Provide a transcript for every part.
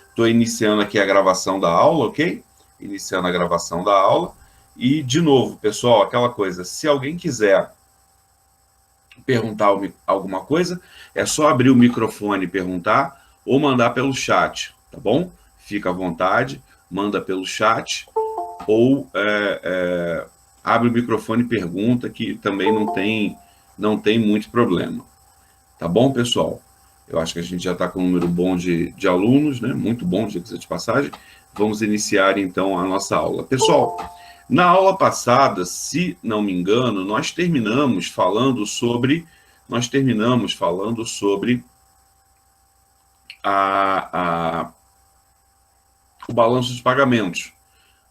Estou iniciando aqui a gravação da aula, ok? Iniciando a gravação da aula. E, de novo, pessoal, aquela coisa, se alguém quiser perguntar alguma coisa, é só abrir o microfone e perguntar ou mandar pelo chat, tá bom? Fica à vontade, manda pelo chat ou abre o microfone e pergunta, que também não tem muito problema. Tá bom, pessoal? Eu acho que a gente já está com um número bom de alunos, né? Muito bom, de passagem. Vamos iniciar, então, a nossa aula. Pessoal, na aula passada, se não me engano, nós terminamos falando sobre o balanço de pagamentos,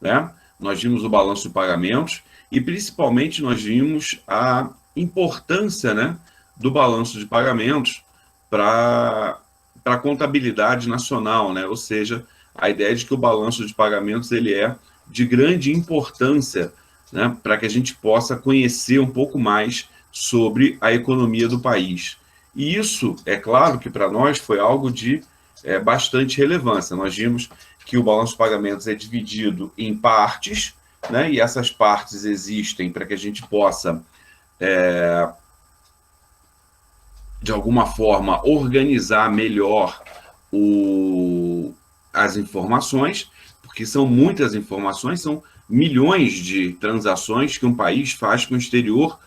né? Nós vimos o balanço de pagamentos e, principalmente, nós vimos a importância, né, do balanço de pagamentos para a contabilidade nacional, né? Ou seja, a ideia de que o balanço de pagamentos ele é de grande importância, né, para que a gente possa conhecer um pouco mais sobre a economia do país. E isso, é claro que para nós foi algo de bastante relevância. Nós vimos que o balanço de pagamentos é dividido em partes, né, e essas partes existem para que a gente possa de alguma forma, organizar melhor as informações, porque são muitas informações, são milhões de transações que um país faz com o exterior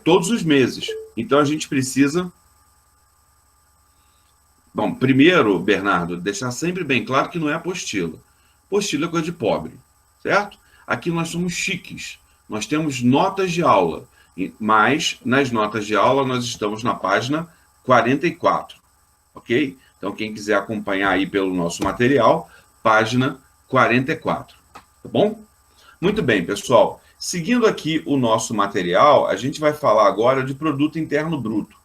todos os meses. Então, a gente precisa... Bom, primeiro, Bernardo, deixar sempre bem claro que não é apostila. Apostila é coisa de pobre, certo? Aqui nós somos chiques, nós temos notas de aula, mas nas notas de aula nós estamos na página 44, ok? Então, quem quiser acompanhar aí pelo nosso material, página 44, tá bom? Muito bem, pessoal. Seguindo aqui o nosso material, a gente vai falar agora de produto interno bruto,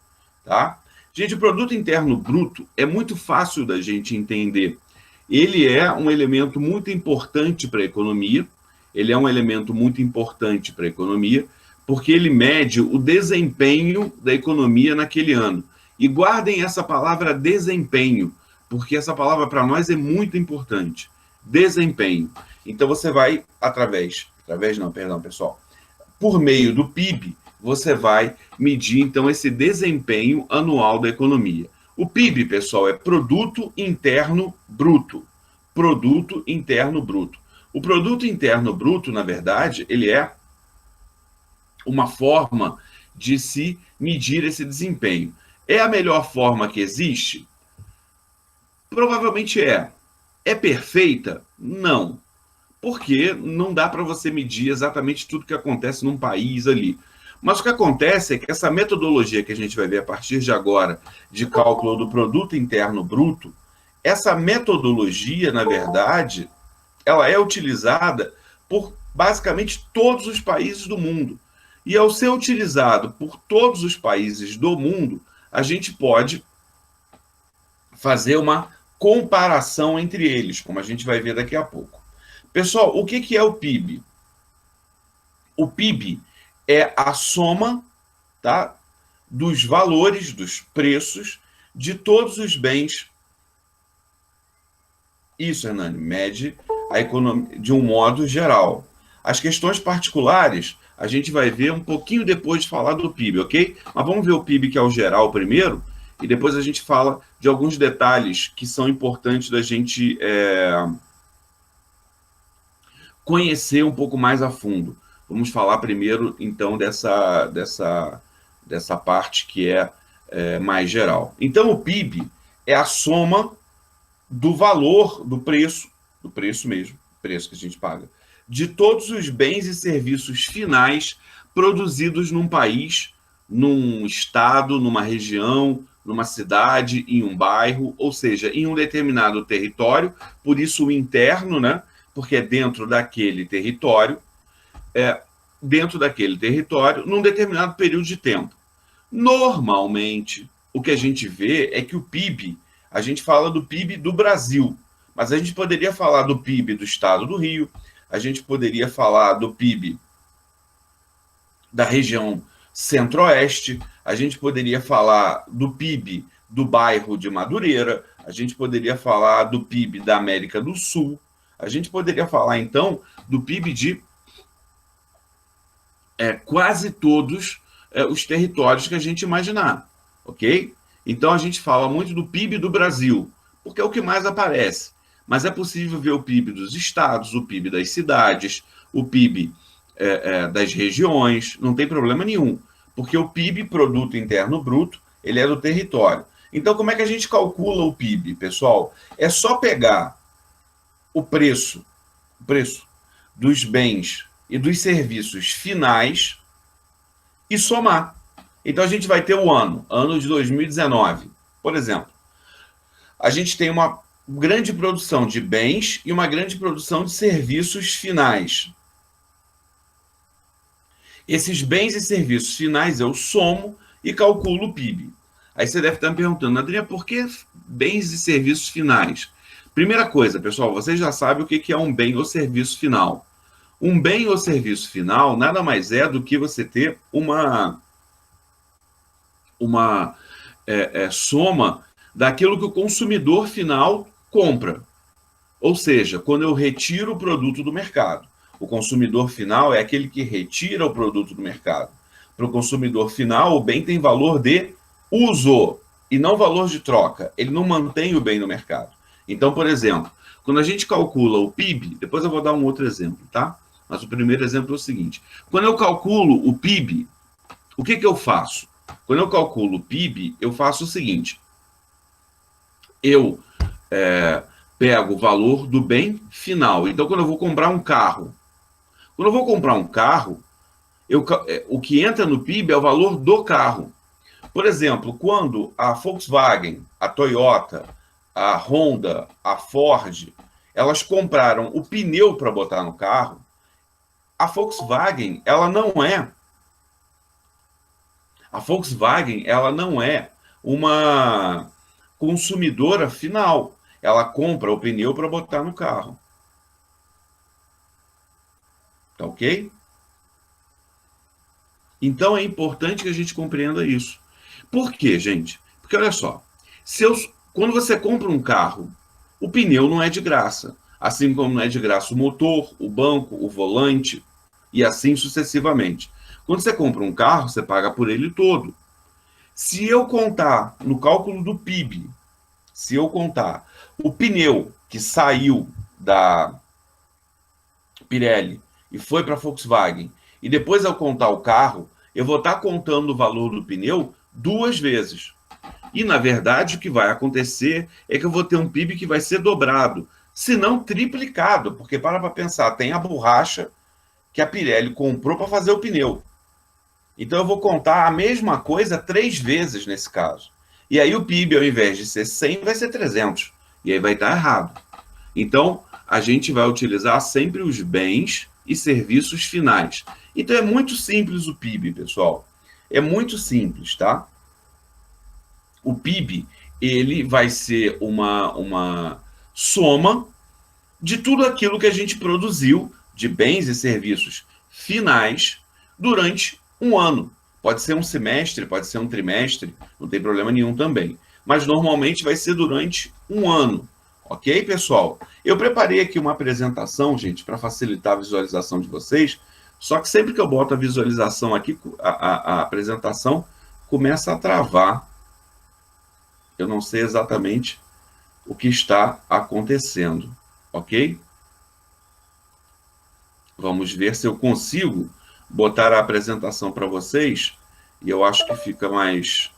tá? Gente, o produto interno bruto é muito fácil da gente entender. Ele é um elemento muito importante para a economia, porque ele mede o desempenho da economia naquele ano. E guardem essa palavra desempenho, porque essa palavra para nós é muito importante. Desempenho. Então, você vai por meio do PIB, você vai medir, então, esse desempenho anual da economia. O PIB, pessoal, é Produto Interno Bruto. Produto Interno Bruto. O Produto Interno Bruto, na verdade, ele é uma forma de se medir esse desempenho. É a melhor forma que existe? Provavelmente é. É perfeita? Não. Porque não dá para você medir exatamente tudo que acontece num país ali. Mas o que acontece é que essa metodologia que a gente vai ver a partir de agora, de cálculo do Produto Interno Bruto, essa metodologia, na verdade, ela é utilizada por basicamente todos os países do mundo. E ao ser utilizado por todos os países do mundo, a gente pode fazer uma comparação entre eles, como a gente vai ver daqui a pouco. Pessoal, o que é o PIB? O PIB é a soma, tá, dos valores, dos preços de todos os bens. Isso, Hernani, mede a economia de um modo geral. As questões particulares, a gente vai ver um pouquinho depois de falar do PIB, ok? Mas vamos ver o PIB, que é o geral, primeiro, e depois a gente fala de alguns detalhes que são importantes da gente conhecer um pouco mais a fundo. Vamos falar primeiro, então, dessa parte que é mais geral. Então, o PIB é a soma do valor do preço mesmo, preço que a gente paga, de todos os bens e serviços finais produzidos num país, num estado, numa região, numa cidade, em um bairro, ou seja, em um determinado território, por isso o interno, né? Porque é dentro daquele território, num determinado período de tempo. Normalmente, o que a gente vê é que o PIB, a gente fala do PIB do Brasil, mas a gente poderia falar do PIB do estado do Rio, a gente poderia falar do PIB da região centro-oeste, a gente poderia falar do PIB do bairro de Madureira, a gente poderia falar do PIB da América do Sul, a gente poderia falar, então, do PIB de quase todos os territórios que a gente imaginar, ok? Então, a gente fala muito do PIB do Brasil, porque é o que mais aparece. Mas é possível ver o PIB dos estados, o PIB das cidades, o PIB das regiões, não tem problema nenhum, porque o PIB, Produto Interno Bruto, ele é do território. Então, como é que a gente calcula o PIB, pessoal? É só pegar o preço dos bens e dos serviços finais e somar. Então, a gente vai ter o ano de 2019, por exemplo. A gente tem uma grande produção de bens e uma grande produção de serviços finais. Esses bens e serviços finais eu somo e calculo o PIB. Aí você deve estar me perguntando, Adriana, por que bens e serviços finais? Primeira coisa, pessoal, vocês já sabem o que é um bem ou serviço final. Um bem ou serviço final nada mais é do que você ter uma soma daquilo que o consumidor final compra. Ou seja, quando eu retiro o produto do mercado. O consumidor final é aquele que retira o produto do mercado. Para o consumidor final, o bem tem valor de uso e não valor de troca. Ele não mantém o bem no mercado. Então, por exemplo, quando a gente calcula o PIB, depois eu vou dar um outro exemplo, tá? Mas o primeiro exemplo é o seguinte: quando eu calculo o PIB, o que eu faço? Quando eu calculo o PIB, eu faço o seguinte: eu pego o valor do bem final. Então, quando eu vou comprar um carro, o que entra no PIB é o valor do carro. Por exemplo, quando a Volkswagen, a Toyota, a Honda, a Ford, elas compraram o pneu para botar no carro, a Volkswagen, ela não é uma consumidora final. Ela compra o pneu para botar no carro. Tá ok? Então é importante que a gente compreenda isso. Por quê, gente? Porque olha só, quando você compra um carro, o pneu não é de graça. Assim como não é de graça o motor, o banco, o volante e assim sucessivamente. Quando você compra um carro, você paga por ele todo. Se eu contar no cálculo do PIB, se eu contar o pneu que saiu da Pirelli e foi para a Volkswagen, e depois eu contar o carro, eu vou estar contando o valor do pneu duas vezes. E, na verdade, o que vai acontecer é que eu vou ter um PIB que vai ser dobrado, se não triplicado, porque para pensar, tem a borracha que a Pirelli comprou para fazer o pneu. Então eu vou contar a mesma coisa três vezes nesse caso. E aí o PIB, ao invés de ser 100, vai ser 300. E aí vai estar errado. Então, a gente vai utilizar sempre os bens e serviços finais. Então é muito simples o PIB, pessoal. É muito simples, tá? O PIB, ele vai ser uma soma de tudo aquilo que a gente produziu de bens e serviços finais durante um ano. Pode ser um semestre, pode ser um trimestre, não tem problema nenhum também. Mas normalmente vai ser durante um ano. Ok, pessoal? Eu preparei aqui uma apresentação, gente, para facilitar a visualização de vocês. Só que sempre que eu boto a visualização aqui, a apresentação começa a travar. Eu não sei exatamente o que está acontecendo, ok? Vamos ver se eu consigo botar a apresentação para vocês e eu acho que fica mais...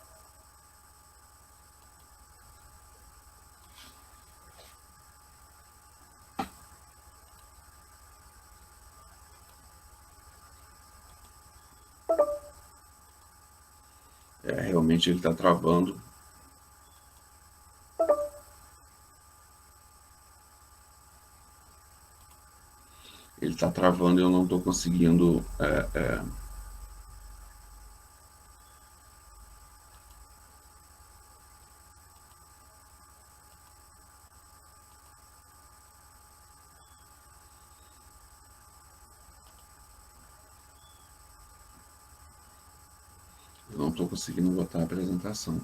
realmente ele está travando. Ele está travando e eu não estou conseguindo... Eu não estou conseguindo botar a apresentação.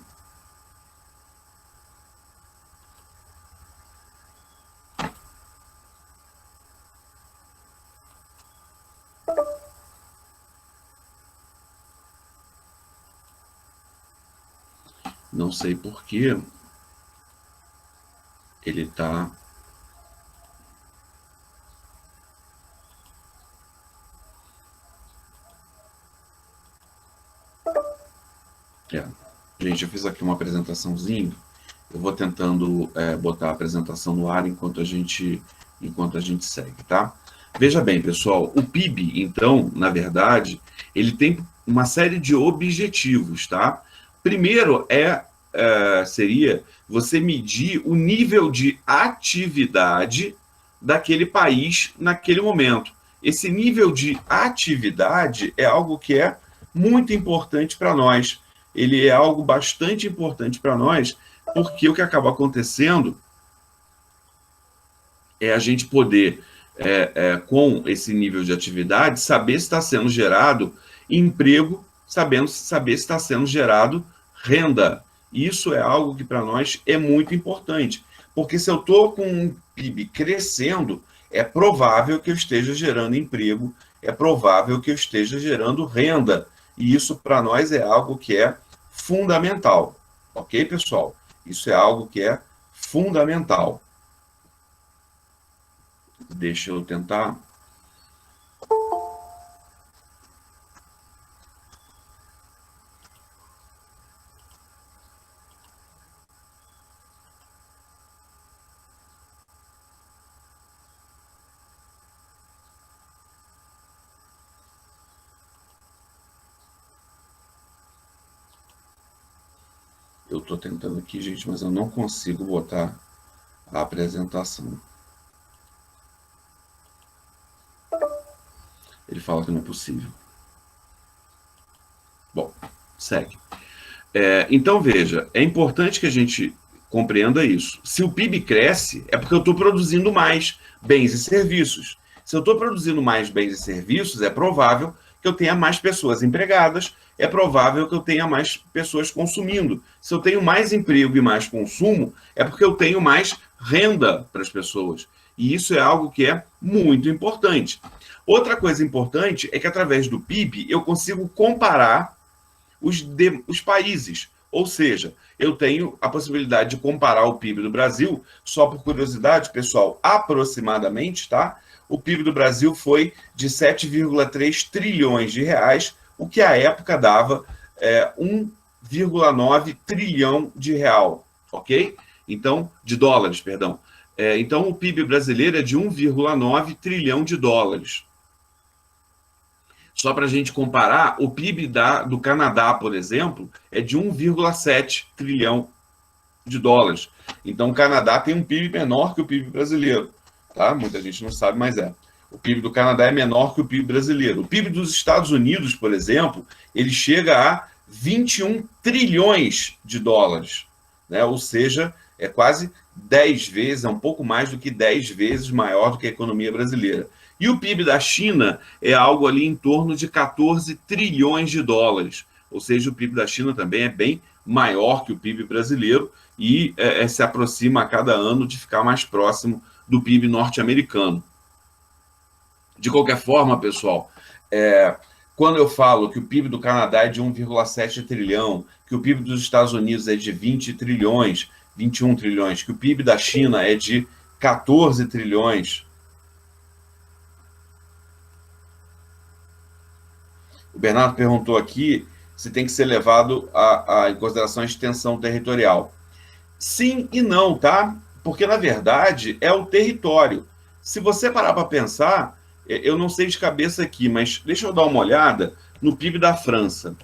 Não sei por que ele está... Gente, eu fiz aqui uma apresentaçãozinha. Eu vou tentando botar a apresentação no ar enquanto a gente segue, tá? Veja bem, pessoal, o PIB, então, na verdade, ele tem uma série de objetivos, tá? Primeiro seria você medir o nível de atividade daquele país naquele momento. Esse nível de atividade é algo que é muito importante para nós. Ele é algo bastante importante para nós, porque o que acaba acontecendo é a gente poder, com esse nível de atividade, saber se está sendo gerado emprego, saber se está sendo gerado renda. Isso é algo que para nós é muito importante, porque se eu estou com um PIB crescendo, é provável que eu esteja gerando emprego, é provável que eu esteja gerando renda, e isso para nós é algo que é fundamental, ok, pessoal? Isso é algo que é fundamental. Deixa eu tentar. Eu estou tentando aqui, gente, mas eu não consigo botar a apresentação. Ele fala que não é possível. Bom, segue. Então, veja, é importante que a gente compreenda isso. Se o PIB cresce, é porque eu estou produzindo mais bens e serviços. Se eu estou produzindo mais bens e serviços, é provável que eu tenha mais pessoas empregadas, é provável que eu tenha mais pessoas consumindo. Se eu tenho mais emprego e mais consumo, é porque eu tenho mais renda para as pessoas. E isso é algo que é muito importante. Outra coisa importante é que, através do PIB, eu consigo comparar os países. Ou seja, eu tenho a possibilidade de comparar o PIB do Brasil, só por curiosidade, pessoal, aproximadamente, tá? O PIB do Brasil foi de 7,3 trilhões de reais, o que à época dava 1,9 trilhão de real, ok? Então, de dólares, perdão. Então, o PIB brasileiro é de 1,9 trilhão de dólares. Só para a gente comparar, o PIB do Canadá, por exemplo, é de 1,7 trilhão de dólares. Então, o Canadá tem um PIB menor que o PIB brasileiro. Tá? Muita gente não sabe, mas é. O PIB do Canadá é menor que o PIB brasileiro. O PIB dos Estados Unidos, por exemplo, ele chega a 21 trilhões de dólares. Né? Ou seja, é quase 10 vezes, é um pouco mais do que 10 vezes maior do que a economia brasileira. E o PIB da China é algo ali em torno de 14 trilhões de dólares. Ou seja, o PIB da China também é bem maior que o PIB brasileiro e se aproxima a cada ano de ficar mais próximo do PIB norte-americano. De qualquer forma, pessoal, quando eu falo que o PIB do Canadá é de 1,7 trilhão, que o PIB dos Estados Unidos é de 20 trilhões, 21 trilhões, que o PIB da China é de 14 trilhões, o Bernardo perguntou aqui se tem que ser levado em consideração a extensão territorial. Sim e não, tá? Porque, na verdade, é o território. Se você parar para pensar, eu não sei de cabeça aqui, mas deixa eu dar uma olhada no PIB da França.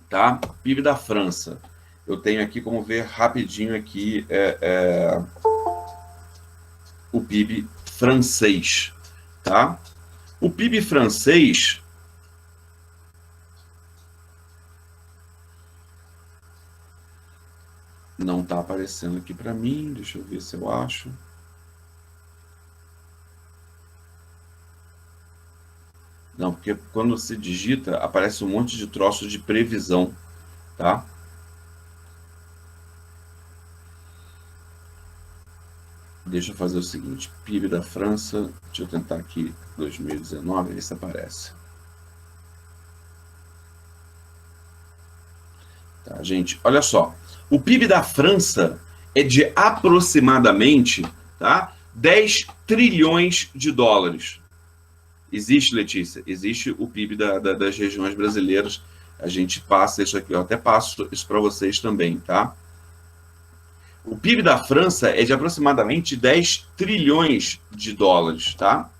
Tá? PIB da França. Eu tenho aqui como ver rapidinho aqui o PIB francês, tá? O PIB francês não está aparecendo aqui para mim. Deixa eu ver se eu acho. Não, porque quando se digita, aparece um monte de troços de previsão, tá? Deixa eu fazer o seguinte, PIB da França, deixa eu tentar aqui 2019, ver se aparece. Tá, gente, olha só. O PIB da França é de aproximadamente, tá, 10 trilhões de dólares. Existe, Letícia, existe o PIB das regiões brasileiras. A gente passa isso aqui, eu até passo isso para vocês também, tá? O PIB da França é de aproximadamente 10 trilhões de dólares, tá?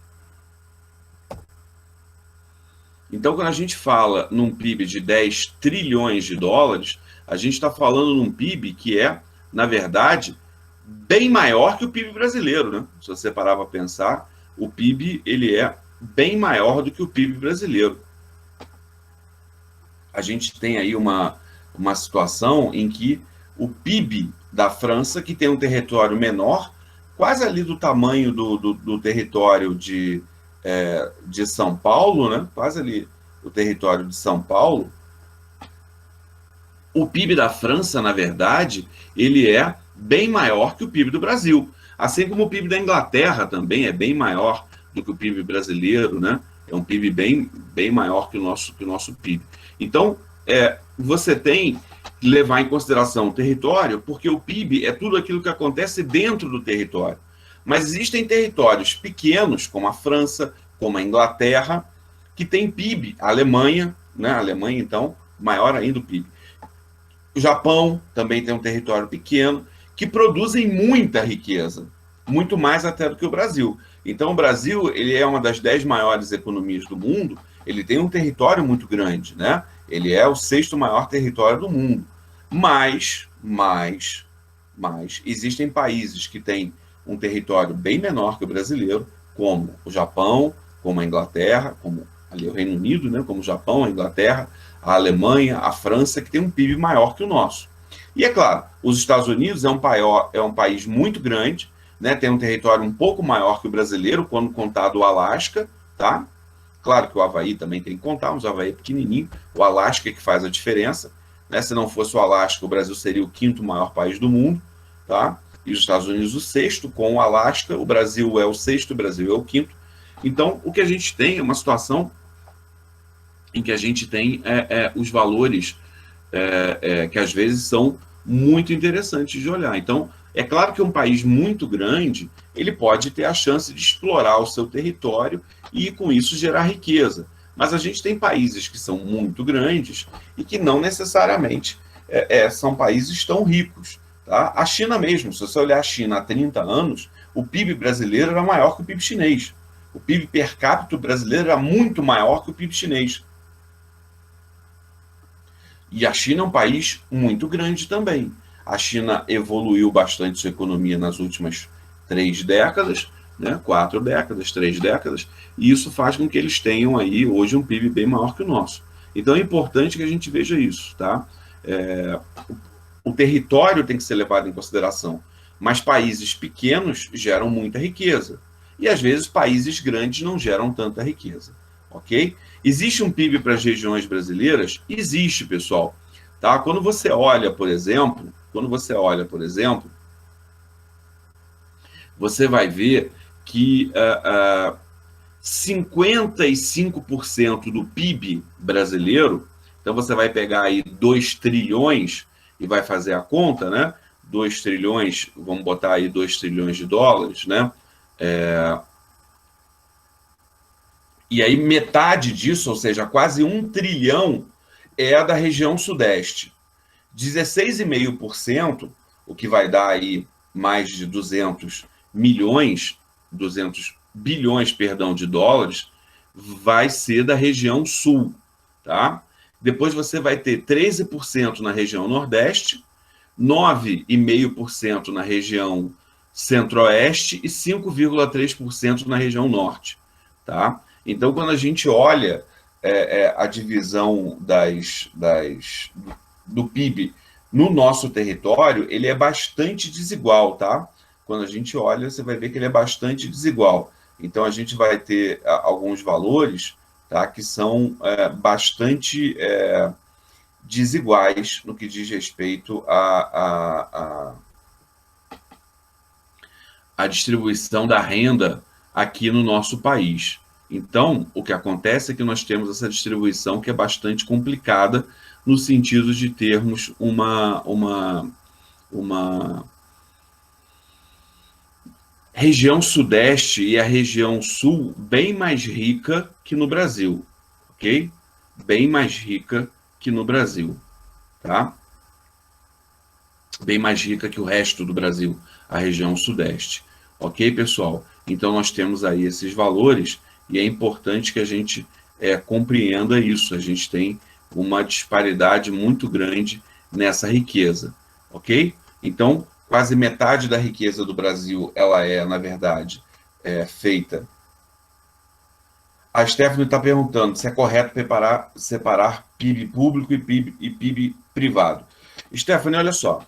Então, quando a gente fala num PIB de 10 trilhões de dólares, a gente está falando num PIB que é, na verdade, bem maior que o PIB brasileiro, né? Se você parar para pensar, o PIB ele é bem maior do que o PIB brasileiro. A gente tem aí uma situação em que o PIB da França, que tem um território menor, quase ali do tamanho do território de São Paulo, né? Quase ali o território de São Paulo. O PIB da França, na verdade, ele é bem maior que o PIB do Brasil. Assim como o PIB da Inglaterra também é bem maior do que o PIB brasileiro, né? É um PIB bem maior que o nosso PIB. Então, você tem que levar em consideração o território, porque o PIB é tudo aquilo que acontece dentro do território. Mas existem territórios pequenos, como a França, como a Inglaterra, que tem PIB. A Alemanha, né? A Alemanha, então, maior ainda o PIB. O Japão também tem um território pequeno, que produzem muita riqueza, muito mais até do que o Brasil. Então, o Brasil ele é uma das 10 maiores economias do mundo, ele tem um território muito grande, né? Ele é o 6º maior território do mundo. Mas existem países que têm um território bem menor que o brasileiro, como o Japão, como a Inglaterra, como ali o Reino Unido, né? Como o Japão, a Inglaterra, a Alemanha, a França, que tem um PIB maior que o nosso. E é claro, os Estados Unidos é um país muito grande, né? Tem um território um pouco maior que o brasileiro, quando contado o Alasca, tá? Claro que o Havaí também tem que contar, mas o Havaí é pequenininho, o Alasca é que faz a diferença, né? Se não fosse o Alasca, o Brasil seria o 5º maior país do mundo, tá? E os Estados Unidos o 6º, com o Alasca, o Brasil é o 6º, o Brasil é o 5º. Então, o que a gente tem é uma situação em que a gente tem os valores que às vezes são muito interessantes de olhar. Então, é claro que um país muito grande, ele pode ter a chance de explorar o seu território e, com isso, gerar riqueza. Mas a gente tem países que são muito grandes e que não necessariamente são países tão ricos. Tá? A China mesmo, se você olhar a China há 30 anos, o PIB brasileiro era maior que o PIB chinês. O PIB per capita brasileiro era muito maior que o PIB chinês. E a China é um país muito grande também. A China evoluiu bastante sua economia nas últimas 3 décadas, né? 4 décadas, 3 décadas, e isso faz com que eles tenham aí hoje um PIB bem maior que o nosso. Então é importante que a gente veja isso, tá? O território tem que ser levado em consideração, mas países pequenos geram muita riqueza, e às vezes países grandes não geram tanta riqueza, ok? Existe um PIB para as regiões brasileiras? Existe, pessoal. Tá? Quando você olha, por exemplo, você vai ver que 55% do PIB brasileiro, então você vai pegar aí 2 trilhões e vai fazer a conta, né? 2 trilhões, vamos botar aí 2 trilhões de dólares, né? E aí metade disso, ou seja, quase 1 trilhão, é da região sudeste. 16,5%, o que vai dar aí mais de 200 bilhões, de dólares, vai ser da região sul, tá? Depois você vai ter 13% na região nordeste, 9,5% na região centro-oeste e 5,3% na região norte, tá? Então, quando a gente olha a divisão do PIB no nosso território, ele é bastante desigual, tá? Quando a gente olha, você vai ver que ele é bastante desigual. Então, a gente vai ter alguns valores, tá, que são bastante desiguais no que diz respeito à distribuição da renda aqui no nosso país. Então, o que acontece é que nós temos essa distribuição que é bastante complicada no sentido de termos uma região sudeste e a região sul bem mais rica que no Brasil, ok? Bem mais rica que no Brasil, tá? Bem mais rica que o resto do Brasil, a região sudeste. Ok, pessoal? Então, nós temos aí esses valores e é importante que a gente compreenda isso. A gente tem uma disparidade muito grande nessa riqueza, ok? Então, quase metade da riqueza do Brasil, ela é, na verdade, feita. A Stephanie está perguntando se é correto separar PIB público e PIB privado. Stephanie, olha só,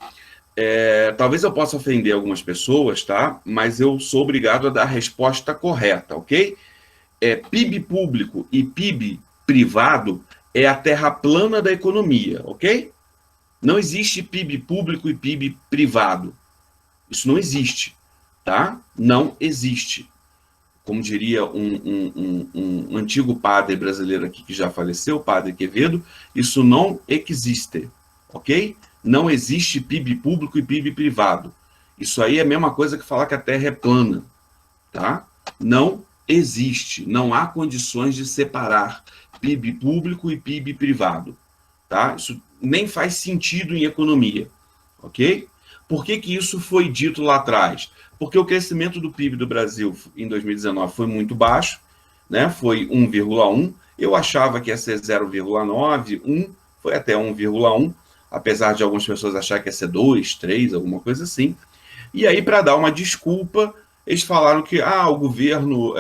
talvez eu possa ofender algumas pessoas, tá? Mas eu sou obrigado a dar a resposta correta, ok? PIB público e PIB privado é a terra plana da economia, ok? Não existe PIB público e PIB privado. Isso não existe, tá? Não existe. Como diria um antigo padre brasileiro aqui que já faleceu, o padre Quevedo, isso não existe, ok? Não existe PIB público e PIB privado. Isso aí é a mesma coisa que falar que a Terra é plana, tá? Não existe, não há condições de separar PIB público e PIB privado, tá? Isso nem faz sentido em economia, ok? Por que isso foi dito lá atrás? Porque o crescimento do PIB do Brasil em 2019 foi muito baixo, né? Foi 1,1. Eu achava que ia ser 0,9, 1, foi até 1,1, apesar de algumas pessoas acharem que ia ser 2, 3, alguma coisa assim. E aí, para dar uma desculpa, eles falaram que o governo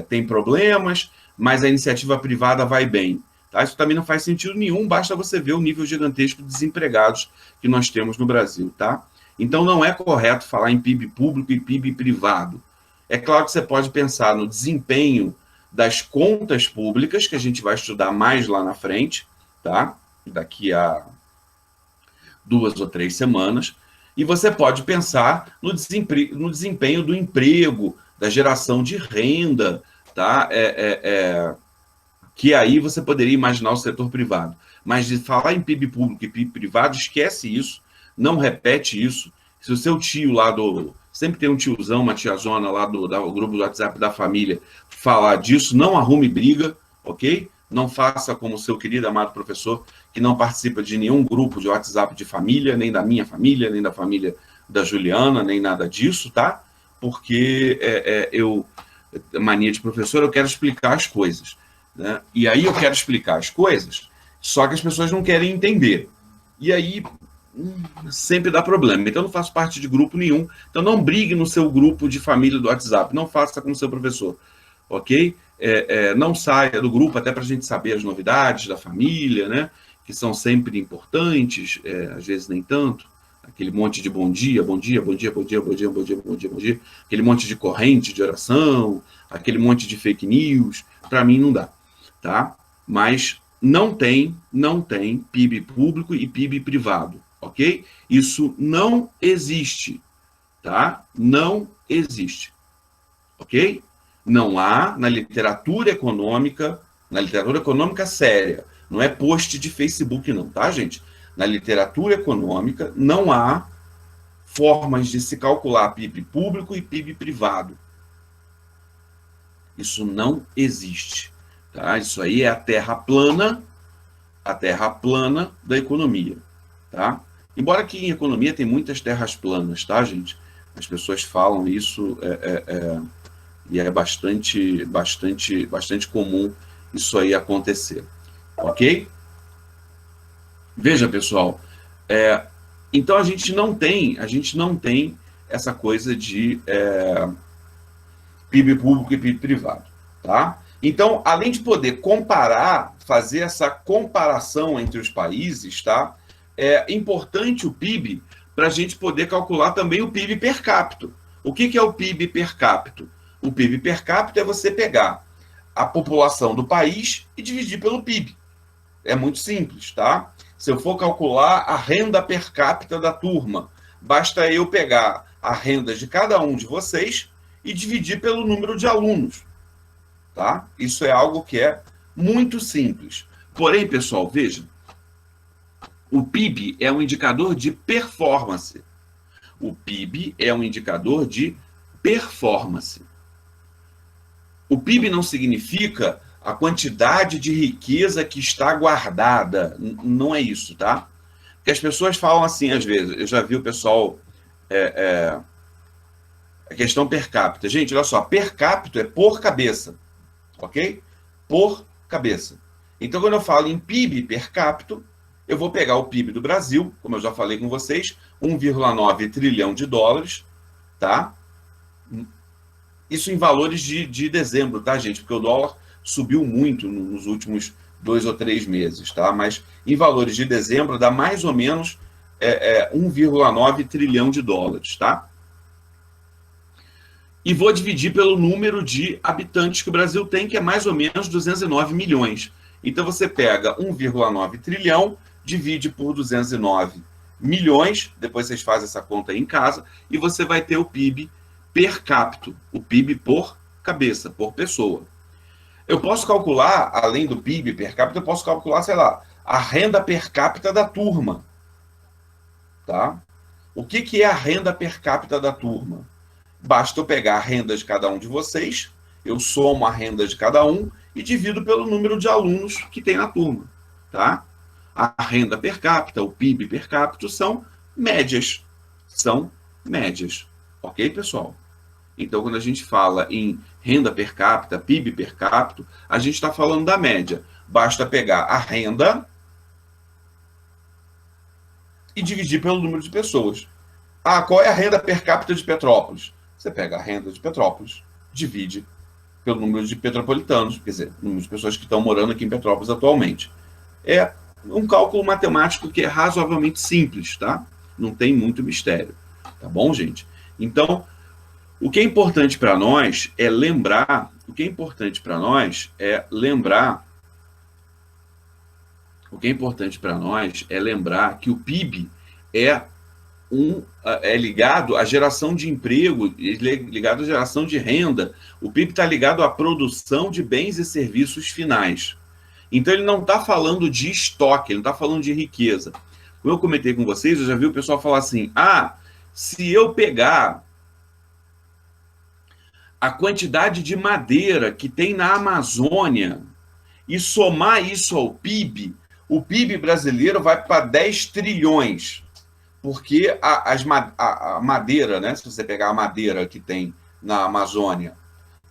tem problemas, mas a iniciativa privada vai bem. Tá? Isso também não faz sentido nenhum, basta você ver o nível gigantesco de desempregados que nós temos no Brasil. Tá? Então, não é correto falar em PIB público e PIB privado. É claro que você pode pensar no desempenho das contas públicas, que a gente vai estudar mais lá na frente, tá? Daqui a 2 ou 3 semanas, e você pode pensar no desempenho do emprego, da geração de renda, tá? Que aí você poderia imaginar o setor privado. Mas de falar em PIB público e PIB privado, esquece isso, não repete isso. Se o seu tio lá sempre tem um tiozão, uma tiazona lá do grupo do WhatsApp da família falar disso, não arrume briga, ok? Não faça como o seu querido amado professor, que não participa de nenhum grupo de WhatsApp de família, nem da minha família, nem da família da Juliana, nem nada disso, tá? Porque mania de professor, eu quero explicar as coisas, né? E aí eu quero explicar as coisas, só que as pessoas não querem entender. E aí sempre dá problema. Então eu não faço parte de grupo nenhum. Então não brigue no seu grupo de família do WhatsApp. Não faça como seu professor, ok? Não saia do grupo até para a gente saber as novidades da família, né? Que são sempre importantes, às vezes nem tanto. Aquele monte de bom dia, bom dia, bom dia, bom dia, bom dia, bom dia, bom dia, bom dia. Aquele monte de corrente de oração, aquele monte de fake news. Para mim não dá, tá? Mas não tem PIB público e PIB privado, ok? Isso não existe, tá? Não existe, ok? Não há na literatura econômica séria, não é post de Facebook não, tá, gente? Na literatura econômica não há formas de se calcular PIB público e PIB privado. Isso não existe, tá? Isso aí é a terra plana da economia, tá? Embora que em economia tem muitas terras planas, tá, gente? As pessoas falam isso e é bastante comum isso aí acontecer, ok? Veja, pessoal, então a gente não tem essa coisa de PIB público e PIB privado, tá? Então, além de poder fazer essa comparação entre os países, tá? É importante o PIB para a gente poder calcular também o PIB per capita. O que é o PIB per capita? O PIB per capita é você pegar a população do país e dividir pelo PIB. É muito simples, tá? Se eu for calcular a renda per capita da turma, basta eu pegar a renda de cada um de vocês e dividir pelo número de alunos, tá? Isso é algo que é muito simples. Porém, pessoal, veja, O PIB é um indicador de performance. O PIB é um indicador de performance. O PIB não significa a quantidade de riqueza que está guardada. Não é isso, tá? Porque as pessoas falam assim, às vezes. Eu já vi o pessoal... a questão per capita. Gente, olha só. Per capita é por cabeça. Ok? Por cabeça. Então, quando eu falo em PIB per capita, eu vou pegar o PIB do Brasil, como eu já falei com vocês, 1,9 trilhão de dólares, tá? Isso em valores de dezembro, tá, gente? Porque o dólar subiu muito nos últimos 2 ou 3 meses, tá? Mas em valores de dezembro dá mais ou menos 1,9 trilhão de dólares, tá? E vou dividir pelo número de habitantes que o Brasil tem, que é mais ou menos 209 milhões. Então você pega 1,9 trilhão, divide por 209 milhões, depois vocês fazem essa conta aí em casa, e você vai ter o PIB per capita, o PIB por cabeça, por pessoa. Eu posso calcular, além do PIB per capita, eu posso calcular, sei lá, a renda per capita da turma. Tá? O que é a renda per capita da turma? Basta eu pegar a renda de cada um de vocês, eu somo a renda de cada um e divido pelo número de alunos que tem na turma. Tá? A renda per capita, o PIB per capita, são médias. São médias. Ok, pessoal? Então, quando a gente fala em renda per capita, PIB per capita, a gente está falando da média. Basta pegar a renda e dividir pelo número de pessoas. Ah, qual é a renda per capita de Petrópolis? Você pega a renda de Petrópolis, divide pelo número de petropolitanos, quer dizer, o número de pessoas que estão morando aqui em Petrópolis atualmente. É um cálculo matemático que é razoavelmente simples, tá? Não tem muito mistério, tá bom, gente? Então, o que é importante para nós é lembrar, que o PIB é ligado à geração de emprego, ligado à geração de renda. O PIB está ligado à produção de bens e serviços finais. Então, ele não está falando de estoque, ele não está falando de riqueza. Como eu comentei com vocês, eu já vi o pessoal falar assim, se eu pegar a quantidade de madeira que tem na Amazônia e somar isso ao PIB, o PIB brasileiro vai para 10 trilhões. Porque a madeira, né? Se você pegar a madeira que tem na Amazônia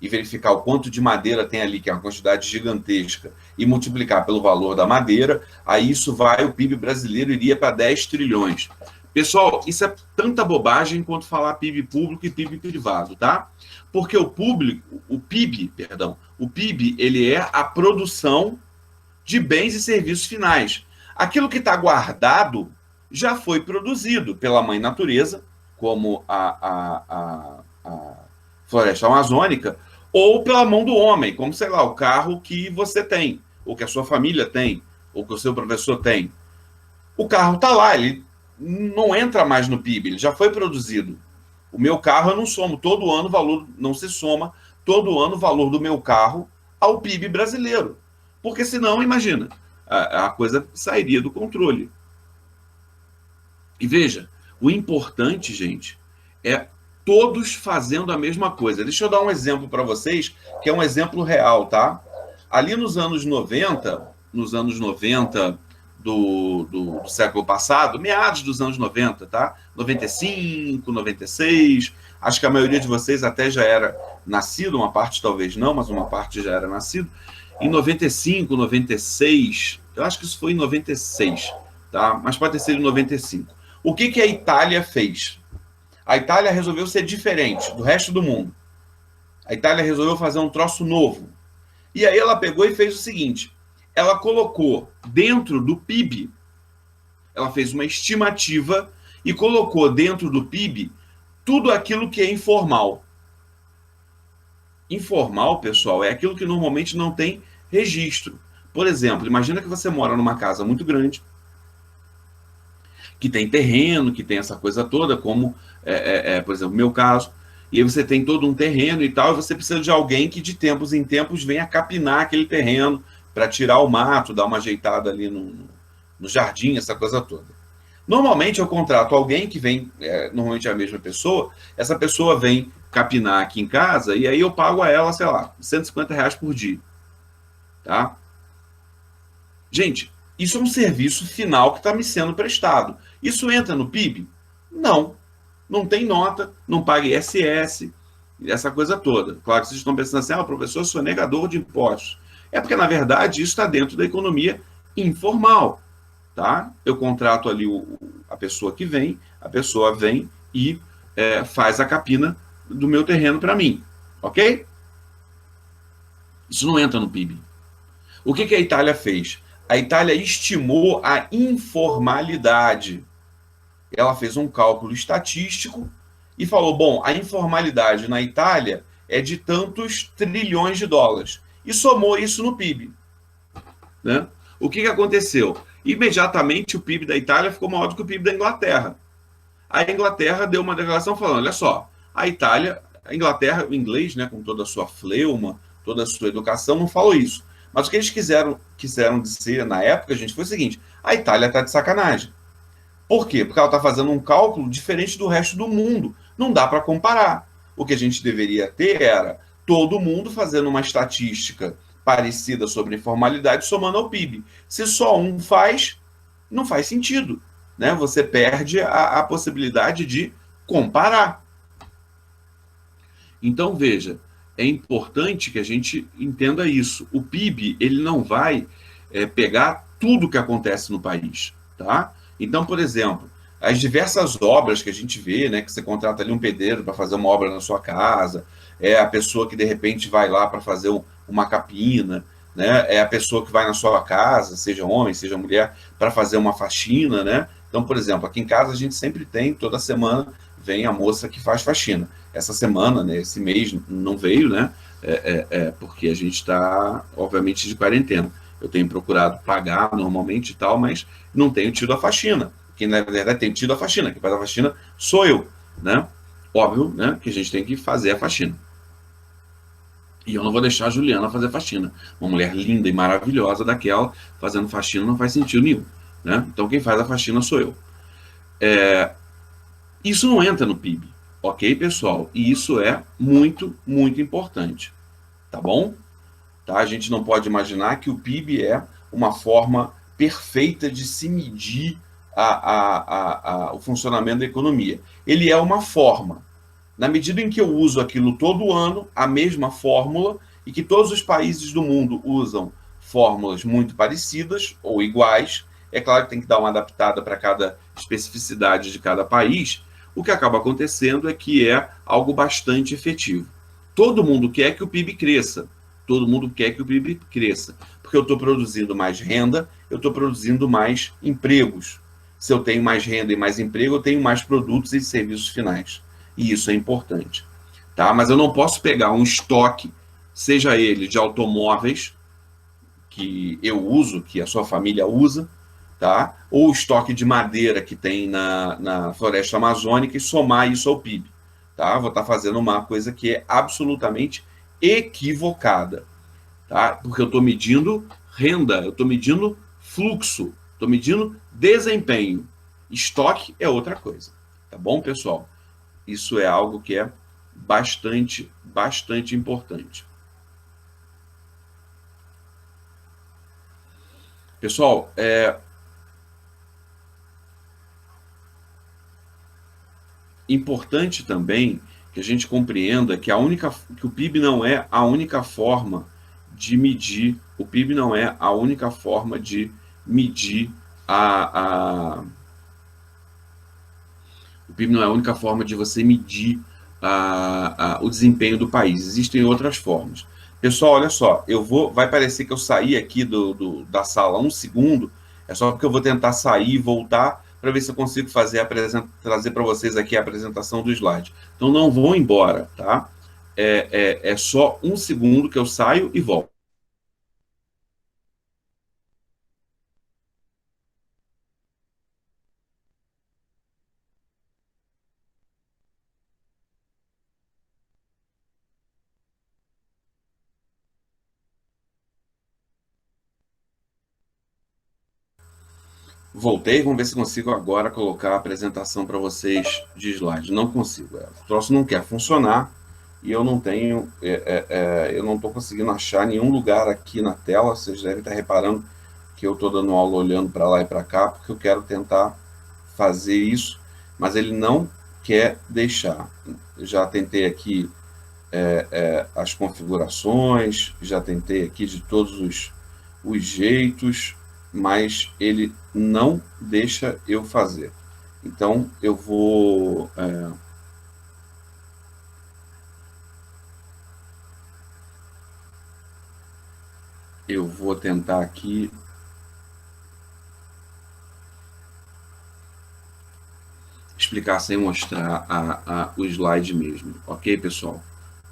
e verificar o quanto de madeira tem ali, que é uma quantidade gigantesca, e multiplicar pelo valor da madeira, aí o PIB brasileiro iria para 10 trilhões. Pessoal, isso é tanta bobagem quanto falar PIB público e PIB privado, tá? Porque o PIB, ele é a produção de bens e serviços finais. Aquilo que está guardado já foi produzido pela mãe natureza, como a floresta amazônica, ou pela mão do homem, como, sei lá, o carro que você tem, ou que a sua família tem, ou que o seu professor tem. O carro está lá, ele não entra mais no PIB, ele já foi produzido. O meu carro eu não somo, todo ano o valor não se soma, todo ano o valor do meu carro ao PIB brasileiro. Porque senão, imagina, a coisa sairia do controle. E veja, o importante, gente, é todos fazendo a mesma coisa. Deixa eu dar um exemplo para vocês, que é um exemplo real, tá? Ali nos anos 90 do século passado, meados dos anos 90, tá? 95, 96, acho que a maioria de vocês até já era nascido, uma parte talvez não, mas uma parte já era nascido. Em 95, 96, eu acho que isso foi em 96, tá? Mas pode ter sido em 95. O que a Itália fez? A Itália resolveu ser diferente do resto do mundo. A Itália resolveu fazer um troço novo. E aí ela pegou e fez o seguinte, ela colocou dentro do PIB, ela fez uma estimativa e colocou dentro do PIB tudo aquilo que é informal. Informal, pessoal, é aquilo que normalmente não tem registro. Por exemplo, imagina que você mora numa casa muito grande, que tem terreno, que tem essa coisa toda, como, por exemplo, no meu caso, e aí você tem todo um terreno e tal, e você precisa de alguém que de tempos em tempos venha capinar aquele terreno para tirar o mato, dar uma ajeitada ali no jardim, essa coisa toda. Normalmente eu contrato alguém que vem, normalmente é a mesma pessoa, essa pessoa vem capinar aqui em casa e aí eu pago a ela, sei lá, R$ 150 por dia, tá? Gente, isso é um serviço final que está me sendo prestado. Isso entra no PIB? Não. Não tem nota, não paga ISS, essa coisa toda. Claro que vocês estão pensando assim, professor, eu sou negador de impostos. É porque, na verdade, isso está dentro da economia informal, tá? Eu contrato ali a pessoa que vem, a pessoa vem e faz a capina do meu terreno para mim, ok? Isso não entra no PIB. O que a Itália fez? A Itália estimou a informalidade. Ela fez um cálculo estatístico e falou: bom, a informalidade na Itália é de tantos trilhões de dólares. E somou isso no PIB. Né? O que aconteceu? Imediatamente o PIB da Itália ficou maior do que o PIB da Inglaterra. A Inglaterra deu uma declaração falando: olha só, a Itália, a Inglaterra, o inglês, né, com toda a sua fleuma, toda a sua educação, não falou isso. Mas o que eles quiseram dizer na época, gente, foi o seguinte: a Itália está de sacanagem. Por quê? Porque ela está fazendo um cálculo diferente do resto do mundo. Não dá para comparar. O que a gente deveria ter era todo mundo fazendo uma estatística parecida sobre informalidade somando ao PIB. Se só um faz, não faz sentido. Né? Você perde a possibilidade de comparar. Então, veja, é importante que a gente entenda isso. O PIB ele não vai pegar tudo que acontece no país. Tá? Então, por exemplo, as diversas obras que a gente vê, né, que você contrata ali um pedreiro para fazer uma obra na sua casa, é a pessoa que de repente vai lá para fazer uma capina, né, é a pessoa que vai na sua casa, seja homem, seja mulher, para fazer uma faxina, né? Então, por exemplo, aqui em casa a gente sempre tem, toda semana, vem a moça que faz faxina. Essa semana, né, esse mês não veio, né? Porque a gente está, obviamente, de quarentena. Eu tenho procurado pagar normalmente e tal, mas não tenho tido a faxina. Quem, na verdade, tem tido a faxina. Quem faz a faxina sou eu, né? Óbvio, né, que a gente tem que fazer a faxina. E eu não vou deixar a Juliana fazer faxina. Uma mulher linda e maravilhosa daquela, fazendo faxina não faz sentido nenhum. Né? Então quem faz a faxina sou eu. Isso não entra no PIB, ok, pessoal? E isso é muito, muito importante, tá bom? Tá? A gente não pode imaginar que o PIB é uma forma perfeita de se medir o funcionamento da economia. Ele é uma forma. Na medida em que eu uso aquilo todo ano, a mesma fórmula, e que todos os países do mundo usam fórmulas muito parecidas ou iguais, é claro que tem que dar uma adaptada para cada especificidade de cada país, o que acaba acontecendo é que é algo bastante efetivo. Todo mundo quer que o PIB cresça, todo mundo quer que o PIB cresça, porque eu estou produzindo mais renda, eu estou produzindo mais empregos. Se eu tenho mais renda e mais emprego, eu tenho mais produtos e serviços finais. E isso é importante. Tá? Mas eu não posso pegar um estoque, seja ele de automóveis, que eu uso, que a sua família usa, tá? Ou o estoque de madeira que tem na floresta amazônica e somar isso ao PIB. Tá? Vou estar fazendo uma coisa que é absolutamente equivocada. Tá? Porque eu estou medindo renda, eu estou medindo fluxo, estou medindo desempenho. Estoque é outra coisa. Tá bom, pessoal? Isso é algo que é bastante, bastante importante. Pessoal, é importante também que a gente compreenda que que o PIB não é a única forma de medir, o PIB não é a única forma de medir o PIB não é a única forma de você medir o desempenho do país. Existem outras formas. Pessoal, olha só, vai parecer que eu saí aqui da sala um segundo, é só porque eu vou tentar sair e voltar para ver se eu consigo trazer para vocês aqui a apresentação do slide. Então não vão embora, tá? É só um segundo que eu saio e volto. Voltei, vamos ver se consigo agora colocar a apresentação para vocês de slide. Não consigo, o troço não quer funcionar e eu não tenho, eu não estou conseguindo achar nenhum lugar aqui na tela. Vocês devem estar reparando que eu estou dando aula olhando para lá e para cá, porque eu quero tentar fazer isso, mas ele não quer deixar. Eu já tentei aqui as configurações, já tentei aqui de todos os jeitos, mas ele não deixa eu fazer. Então, eu vou... eu vou tentar aqui... explicar sem mostrar o slide mesmo. Ok, pessoal?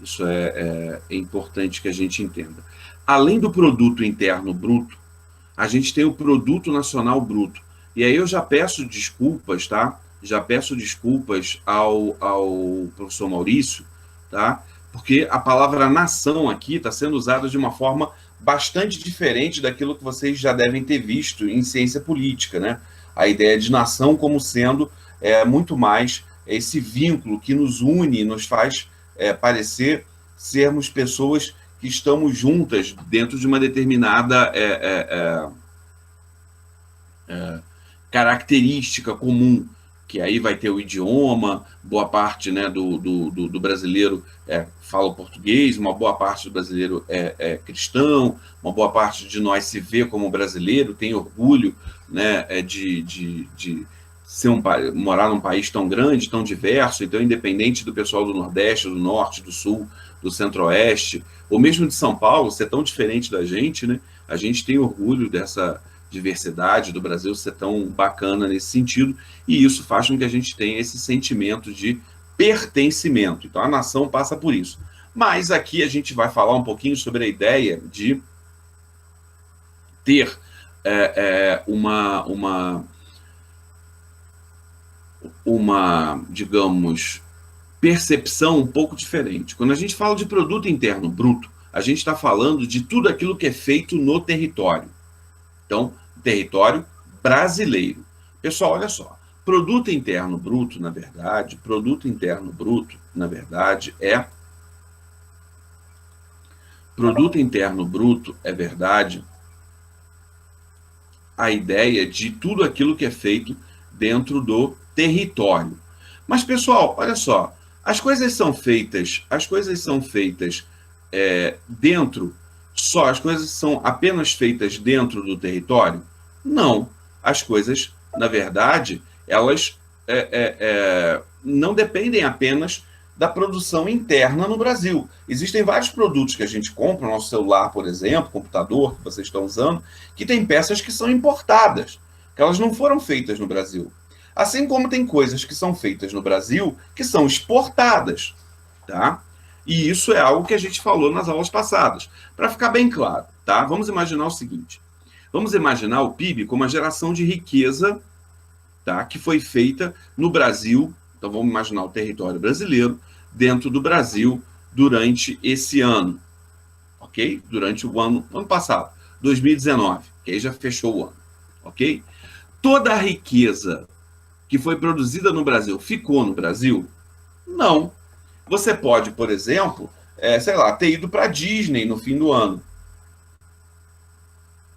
Isso é importante que a gente entenda. Além do produto interno bruto, a gente tem o produto nacional bruto. E aí eu já peço desculpas, tá? Já peço desculpas ao professor Maurício, tá? Porque a palavra nação aqui está sendo usada de uma forma bastante diferente daquilo que vocês já devem ter visto em ciência política, né? A ideia de nação como sendo muito mais esse vínculo que nos une, nos faz parecer sermos pessoas que estamos juntas dentro de uma determinada característica comum, que aí vai ter o idioma, boa parte, né, do brasileiro fala português, uma boa parte do brasileiro é cristão, uma boa parte de nós se vê como brasileiro, tem orgulho, né, de ser morar num país tão grande, tão diverso. Então, independente do pessoal do Nordeste, do Norte, do Sul, do Centro-Oeste, ou mesmo de São Paulo ser tão diferente da gente, né, a gente tem orgulho dessa diversidade do Brasil ser tão bacana nesse sentido, e isso faz com que a gente tenha esse sentimento de pertencimento. Então, a nação passa por isso. Mas aqui a gente vai falar um pouquinho sobre a ideia de ter uma, digamos, percepção um pouco diferente. Quando a gente fala de produto interno bruto, a gente está falando de tudo aquilo que é feito no território. Então, território brasileiro. Pessoal, olha só. Produto interno bruto, na verdade, a ideia de tudo aquilo que é feito dentro do território. Mas, pessoal, olha só, as coisas são feitas dentro, as coisas são apenas feitas dentro do território? Não. As coisas, na verdade, elas não dependem apenas da produção interna no Brasil. Existem vários produtos que a gente compra, o nosso celular, por exemplo, computador que vocês estão usando, que tem peças que são importadas, que elas não foram feitas no Brasil. Assim como tem coisas que são feitas no Brasil que são exportadas, tá? E isso é algo que a gente falou nas aulas passadas. Para ficar bem claro, tá? Vamos imaginar o seguinte. Vamos imaginar o PIB como uma geração de riqueza, tá? Que foi feita no Brasil. Então vamos imaginar o território brasileiro dentro do Brasil durante esse ano, ok? Durante o ano passado, 2019, que aí já fechou o ano, ok? Toda a riqueza que foi produzida no Brasil ficou no Brasil? Não. Você pode, por exemplo, sei lá, ter ido para a Disney no fim do ano.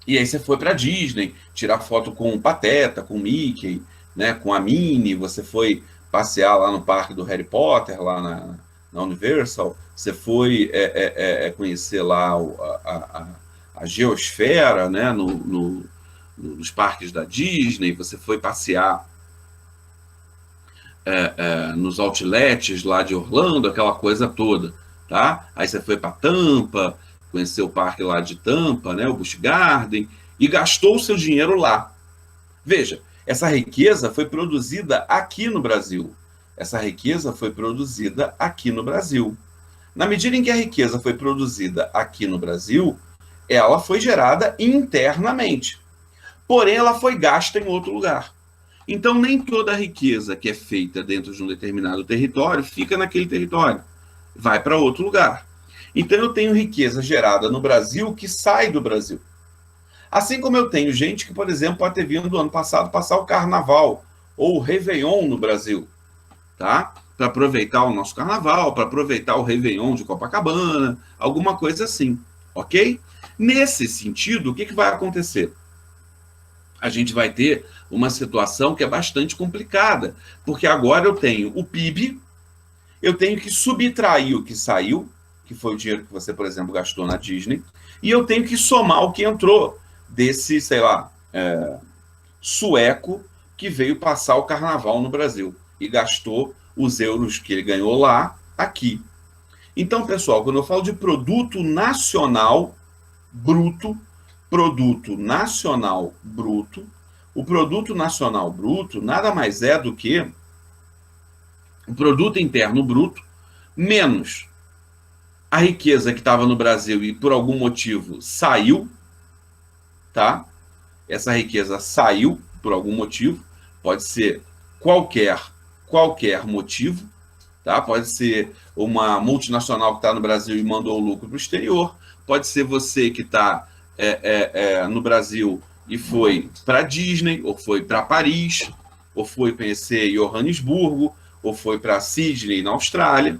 E aí você foi para a Disney, tirar foto com o Pateta, com o Mickey, né, com a Minnie, você foi passear lá no parque do Harry Potter, lá na Universal, você foi conhecer lá a geosfera, né, nos parques da Disney, você foi passear nos outlets lá de Orlando, aquela coisa toda, tá? Aí você foi para Tampa, conheceu o parque lá de Tampa, né, o Busch Garden, e gastou o seu dinheiro lá. Veja, essa riqueza foi produzida aqui no Brasil. Na medida em que a riqueza foi produzida aqui no Brasil, ela foi gerada internamente. Porém, ela foi gasta em outro lugar. Então, nem toda a riqueza que é feita dentro de um determinado território fica naquele território. Vai para outro lugar. Então, eu tenho riqueza gerada no Brasil que sai do Brasil. Assim como eu tenho gente que, por exemplo, pode ter vindo do ano passado passar o Carnaval ou o Réveillon no Brasil, tá? Para aproveitar o nosso Carnaval, para aproveitar o Réveillon de Copacabana, alguma coisa assim, ok? Nesse sentido, o que vai acontecer? A gente vai ter uma situação que é bastante complicada, porque agora eu tenho o PIB, eu tenho que subtrair o que saiu, que foi o dinheiro que você, por exemplo, gastou na Disney, e eu tenho que somar o que entrou desse, sei lá, sueco que veio passar o carnaval no Brasil e gastou os euros que ele ganhou lá, aqui. Então, pessoal, quando eu falo de produto nacional bruto, produto nacional bruto, o produto nacional bruto nada mais é do que o produto interno bruto menos a riqueza que estava no Brasil e por algum motivo saiu, tá? Essa riqueza saiu por algum motivo, pode ser qualquer motivo, tá? Pode ser uma multinacional que está no Brasil e mandou o lucro para o exterior, pode ser você que está no Brasil e foi para Disney, ou foi para Paris, ou foi conhecer Johannesburgo, ou foi para Sydney, na Austrália.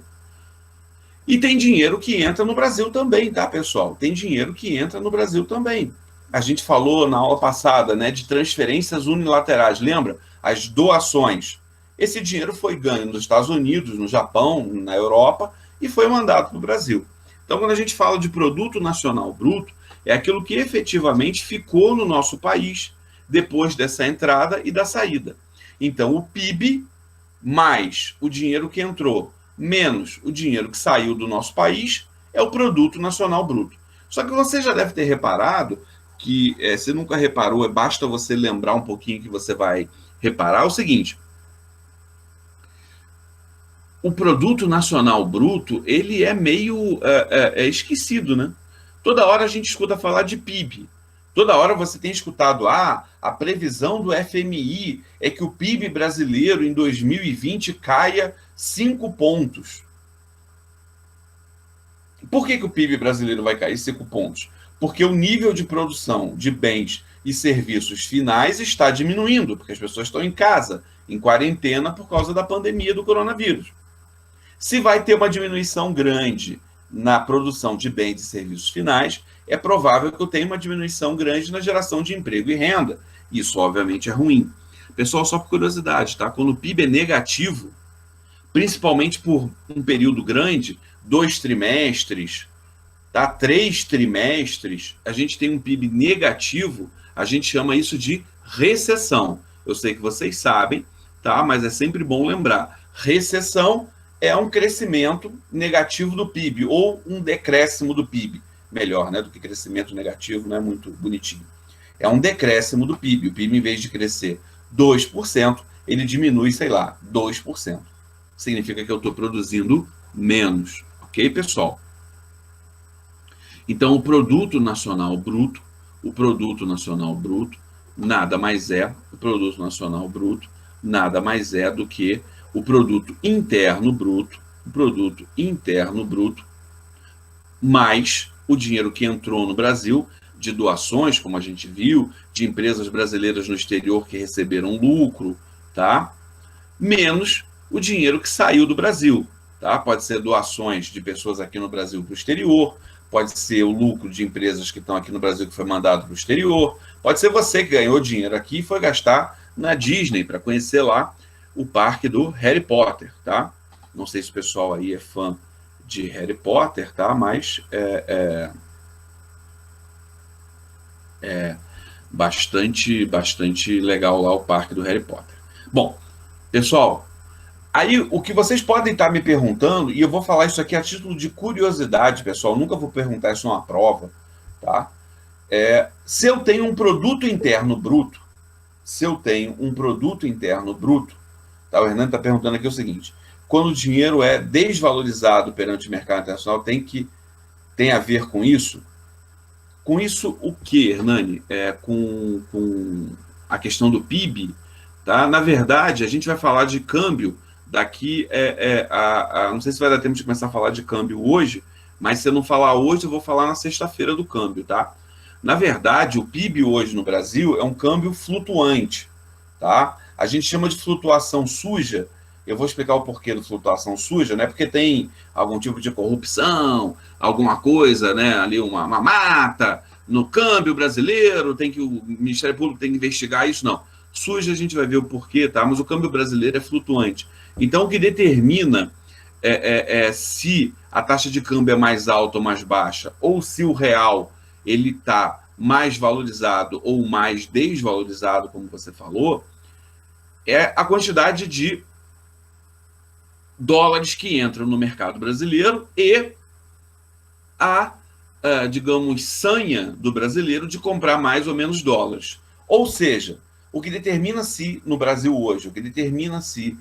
E tem dinheiro que entra no Brasil também, tá, pessoal? Tem dinheiro que entra no Brasil também. A gente falou na aula passada, né, de transferências unilaterais, lembra? As doações. Esse dinheiro foi ganho nos Estados Unidos, no Japão, na Europa e foi mandado para o Brasil. Então, quando a gente fala de produto nacional bruto, é aquilo que efetivamente ficou no nosso país depois dessa entrada e da saída. Então, o PIB mais o dinheiro que entrou menos o dinheiro que saiu do nosso país é o produto nacional bruto. Só que você já deve ter reparado que, se nunca reparou, basta você lembrar um pouquinho que você vai reparar, é o seguinte: o produto nacional bruto, ele é meio esquecido, né? Toda hora a gente escuta falar de PIB. Toda hora você tem escutado, a previsão do FMI é que o PIB brasileiro em 2020 caia 5 pontos. Por que o PIB brasileiro vai cair 5 pontos? Porque o nível de produção de bens e serviços finais está diminuindo, porque as pessoas estão em casa, em quarentena, por causa da pandemia do coronavírus. Se vai ter uma diminuição grande na produção de bens e serviços finais, é provável que eu tenha uma diminuição grande na geração de emprego e renda. Isso, obviamente, é ruim. Pessoal, só por curiosidade, tá? Quando o PIB é negativo, principalmente por um período grande, 2 trimestres, tá? 3 trimestres, a gente tem um PIB negativo, a gente chama isso de recessão. Eu sei que vocês sabem, tá? Mas é sempre bom lembrar. Recessão é um crescimento negativo do PIB, ou um decréscimo do PIB. Melhor, né? Do que crescimento negativo, não é muito bonitinho. É um decréscimo do PIB. O PIB, em vez de crescer 2%, ele diminui, sei lá, 2%. Significa que eu estou produzindo menos. Ok, pessoal? Então, o produto nacional bruto, nada mais é, o produto nacional bruto, nada mais é do que o produto interno bruto, mais o dinheiro que entrou no Brasil, de doações, como a gente viu, de empresas brasileiras no exterior que receberam lucro, tá? Menos o dinheiro que saiu do Brasil, tá? Pode ser doações de pessoas aqui no Brasil para o exterior, pode ser o lucro de empresas que estão aqui no Brasil que foi mandado para o exterior, pode ser você que ganhou dinheiro aqui e foi gastar na Disney para conhecer lá o parque do Harry Potter, tá? Não sei se o pessoal aí é fã de Harry Potter, tá? Mas é bastante legal lá o parque do Harry Potter. Bom, pessoal, aí o que vocês podem estar me perguntando, e eu vou falar isso aqui a título de curiosidade, pessoal, nunca vou perguntar isso numa prova, tá? Se eu tenho um produto interno bruto, tá? O Hernando está perguntando aqui o seguinte: quando o dinheiro é desvalorizado perante o mercado internacional, tem a ver com isso? Com isso o que, Hernani? Com a questão do PIB, tá? Na verdade, a gente vai falar de câmbio daqui, não sei se vai dar tempo de começar a falar de câmbio hoje, mas se eu não falar hoje, eu vou falar na sexta-feira do câmbio, tá? Na verdade, o PIB hoje no Brasil é um câmbio flutuante, tá? A gente chama de flutuação suja. Eu vou explicar o porquê da flutuação suja, né? Porque tem algum tipo de corrupção, alguma coisa, né? Ali uma mata no câmbio brasileiro, tem que o Ministério Público tem que investigar isso, não. Suja a gente vai ver o porquê, tá? Mas o câmbio brasileiro é flutuante. Então, o que determina se a taxa de câmbio é mais alta ou mais baixa, ou se o real ele está mais valorizado ou mais desvalorizado, como você falou, é a quantidade de dólares que entram no mercado brasileiro e digamos, sanha do brasileiro de comprar mais ou menos dólares. Ou seja, o que determina se, no Brasil hoje, o que determina se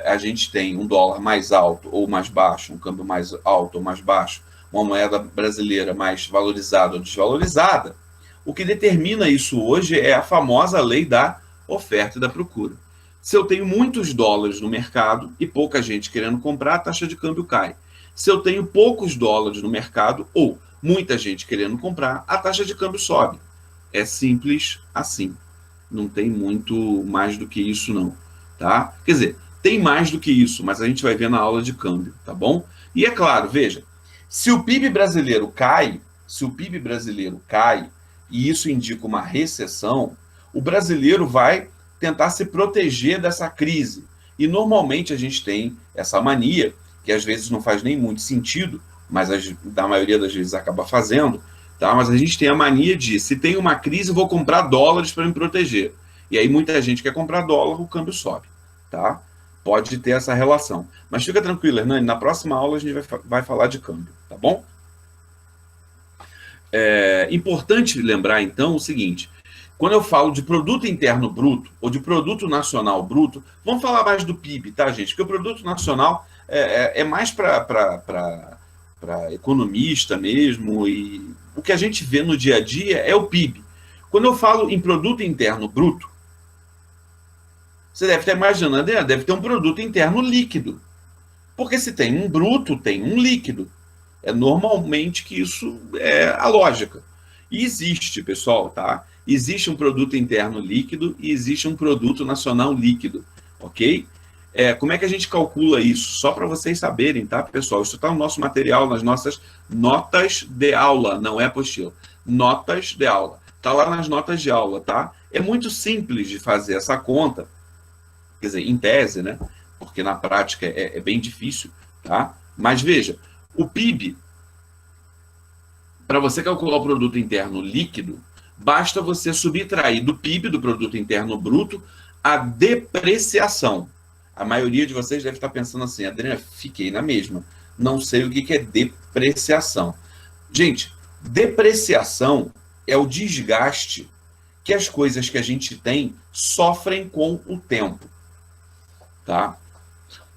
a gente tem um dólar mais alto ou mais baixo, um câmbio mais alto ou mais baixo, uma moeda brasileira mais valorizada ou desvalorizada, o que determina isso hoje é a famosa lei da oferta e da procura. Se eu tenho muitos dólares no mercado e pouca gente querendo comprar, a taxa de câmbio cai. Se eu tenho poucos dólares no mercado ou muita gente querendo comprar, a taxa de câmbio sobe. É simples assim. Não tem muito mais do que isso, não. Tá? Quer dizer, tem mais do que isso, mas a gente vai ver na aula de câmbio, tá bom? E é claro, veja, se o PIB brasileiro cai, e isso indica uma recessão, o brasileiro vai tentar se proteger dessa crise. E normalmente a gente tem essa mania, que às vezes não faz nem muito sentido, mas da maioria das vezes acaba fazendo, tá? Mas a gente tem a mania de, se tem uma crise, eu vou comprar dólares para me proteger. E aí muita gente quer comprar dólar, o câmbio sobe, tá? Pode ter essa relação. Mas fica tranquilo, Hernani, na próxima aula a gente vai falar de câmbio, tá bom? É importante lembrar, então, o seguinte: quando eu falo de produto interno bruto ou de produto nacional bruto, vamos falar mais do PIB, tá, gente? Porque o produto nacional é mais para economista mesmo, e o que a gente vê no dia a dia é o PIB. Quando eu falo em produto interno bruto, você deve estar imaginando, deve ter um produto interno líquido. Porque se tem um bruto, tem um líquido. É normalmente que isso é a lógica. E existe, pessoal, tá? Existe um produto interno líquido e existe um produto nacional líquido, ok? Como é que a gente calcula isso? Só para vocês saberem, tá, pessoal? Isso está no nosso material, nas nossas notas de aula, não é apostila. Notas de aula. Está lá nas notas de aula, tá? É muito simples de fazer essa conta, quer dizer, em tese, né? Porque na prática é bem difícil, tá? Mas veja, o PIB, para você calcular o produto interno líquido, basta você subtrair do PIB, do produto interno bruto, a depreciação. A maioria de vocês deve estar pensando assim, Adriana, fiquei na mesma. Não sei o que é depreciação. Gente, depreciação é o desgaste que as coisas que a gente tem sofrem com o tempo. Tá?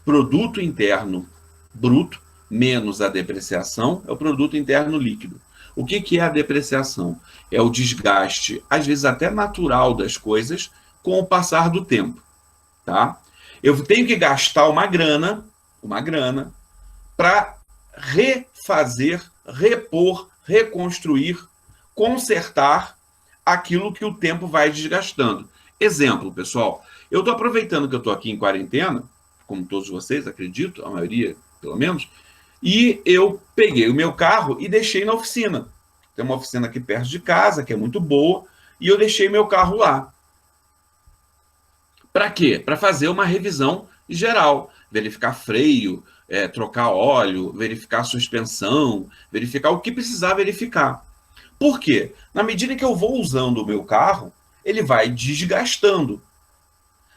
Produto interno bruto menos a depreciação é o produto interno líquido. O que é a depreciação? É o desgaste, às vezes até natural, das coisas com o passar do tempo. Tá? Eu tenho que gastar uma grana para refazer, repor, reconstruir, consertar aquilo que o tempo vai desgastando. Exemplo, pessoal, eu estou aproveitando que eu estou aqui em quarentena, como todos vocês, acredito, a maioria, pelo menos, e eu peguei o meu carro e deixei na oficina. Tem uma oficina aqui perto de casa, que é muito boa, e eu deixei meu carro lá. Para quê? Para fazer uma revisão geral, verificar freio, trocar óleo, verificar suspensão, verificar o que precisar verificar. Por quê? Na medida que eu vou usando o meu carro, ele vai desgastando.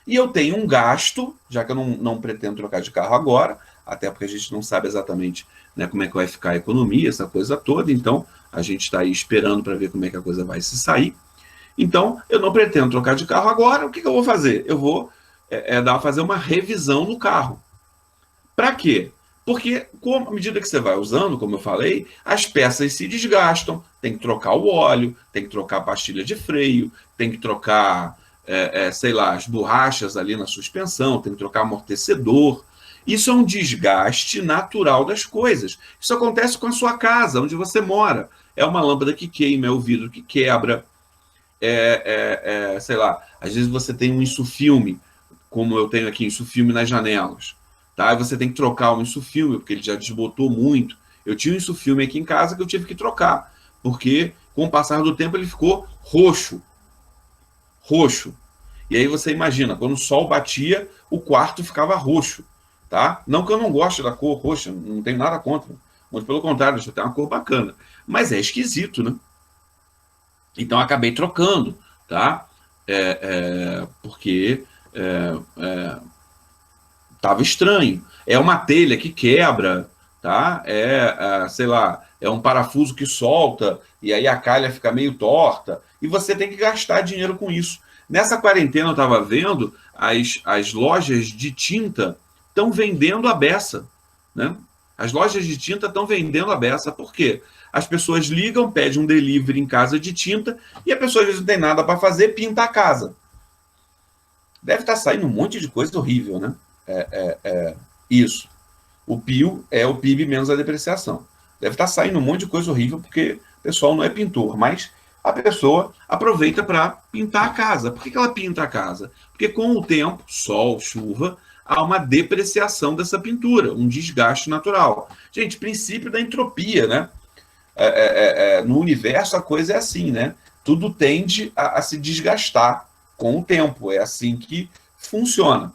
E eu tenho um gasto, já que eu não pretendo trocar de carro agora, até porque a gente não sabe exatamente, né, como é que vai ficar a economia, essa coisa toda, então a gente está aí esperando para ver como é que a coisa vai se sair. Então, eu não pretendo trocar de carro agora, o que eu vou fazer? Eu vou fazer uma revisão no carro. Para quê? Porque, à medida que você vai usando, como eu falei, as peças se desgastam, tem que trocar o óleo, tem que trocar a pastilha de freio, tem que trocar, sei lá, as borrachas ali na suspensão, tem que trocar amortecedor. Isso é um desgaste natural das coisas. Isso acontece com a sua casa, onde você mora. É uma lâmpada que queima, é o vidro que quebra, sei lá, às vezes você tem um insufilme, como eu tenho aqui, insufilme nas janelas, tá? E você tem que trocar o insufilme, porque ele já desbotou muito. Eu tinha um insufilme aqui em casa que eu tive que trocar, porque com o passar do tempo ele ficou roxo. Roxo. E aí você imagina, quando o sol batia, o quarto ficava roxo, tá? Não que eu não goste da cor roxa, não tenho nada contra. Muito pelo contrário, já tem uma cor bacana. Mas é esquisito, né? Então acabei trocando, tá? Porque tava estranho. É uma telha que quebra, tá? Sei lá, é um parafuso que solta e aí a calha fica meio torta e você tem que gastar dinheiro com isso. Nessa quarentena eu estava vendo as lojas de tinta estão vendendo a beça, né? As lojas de tinta estão vendendo a beça. Por quê? As pessoas ligam, pedem um delivery em casa de tinta e a pessoa às vezes não tem nada para fazer, pinta a casa. Deve estar saindo um monte de coisa horrível, né? Isso. O PIO é o PIB menos a depreciação. Deve estar saindo um monte de coisa horrível porque o pessoal não é pintor, mas a pessoa aproveita para pintar a casa. Por que ela pinta a casa? Porque com o tempo, sol, chuva, há uma depreciação dessa pintura, um desgaste natural. Gente, princípio da entropia, né? No universo a coisa é assim, né? Tudo tende a se desgastar com o tempo. É assim que funciona.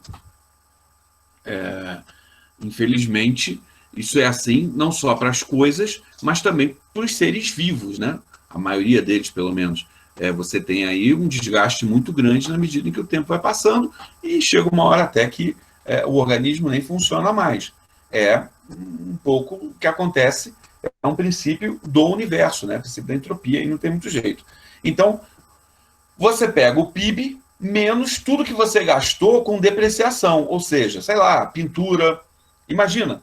Infelizmente, isso é assim não só para as coisas, mas também para os seres vivos, né? A maioria deles, pelo menos. Você tem aí um desgaste muito grande na medida em que o tempo vai passando e chega uma hora até que o organismo nem funciona mais. É um pouco o que acontece, é um princípio do universo, né? O princípio da entropia e não tem muito jeito. Então, você pega o PIB menos tudo que você gastou com depreciação, ou seja, sei lá, pintura. Imagina,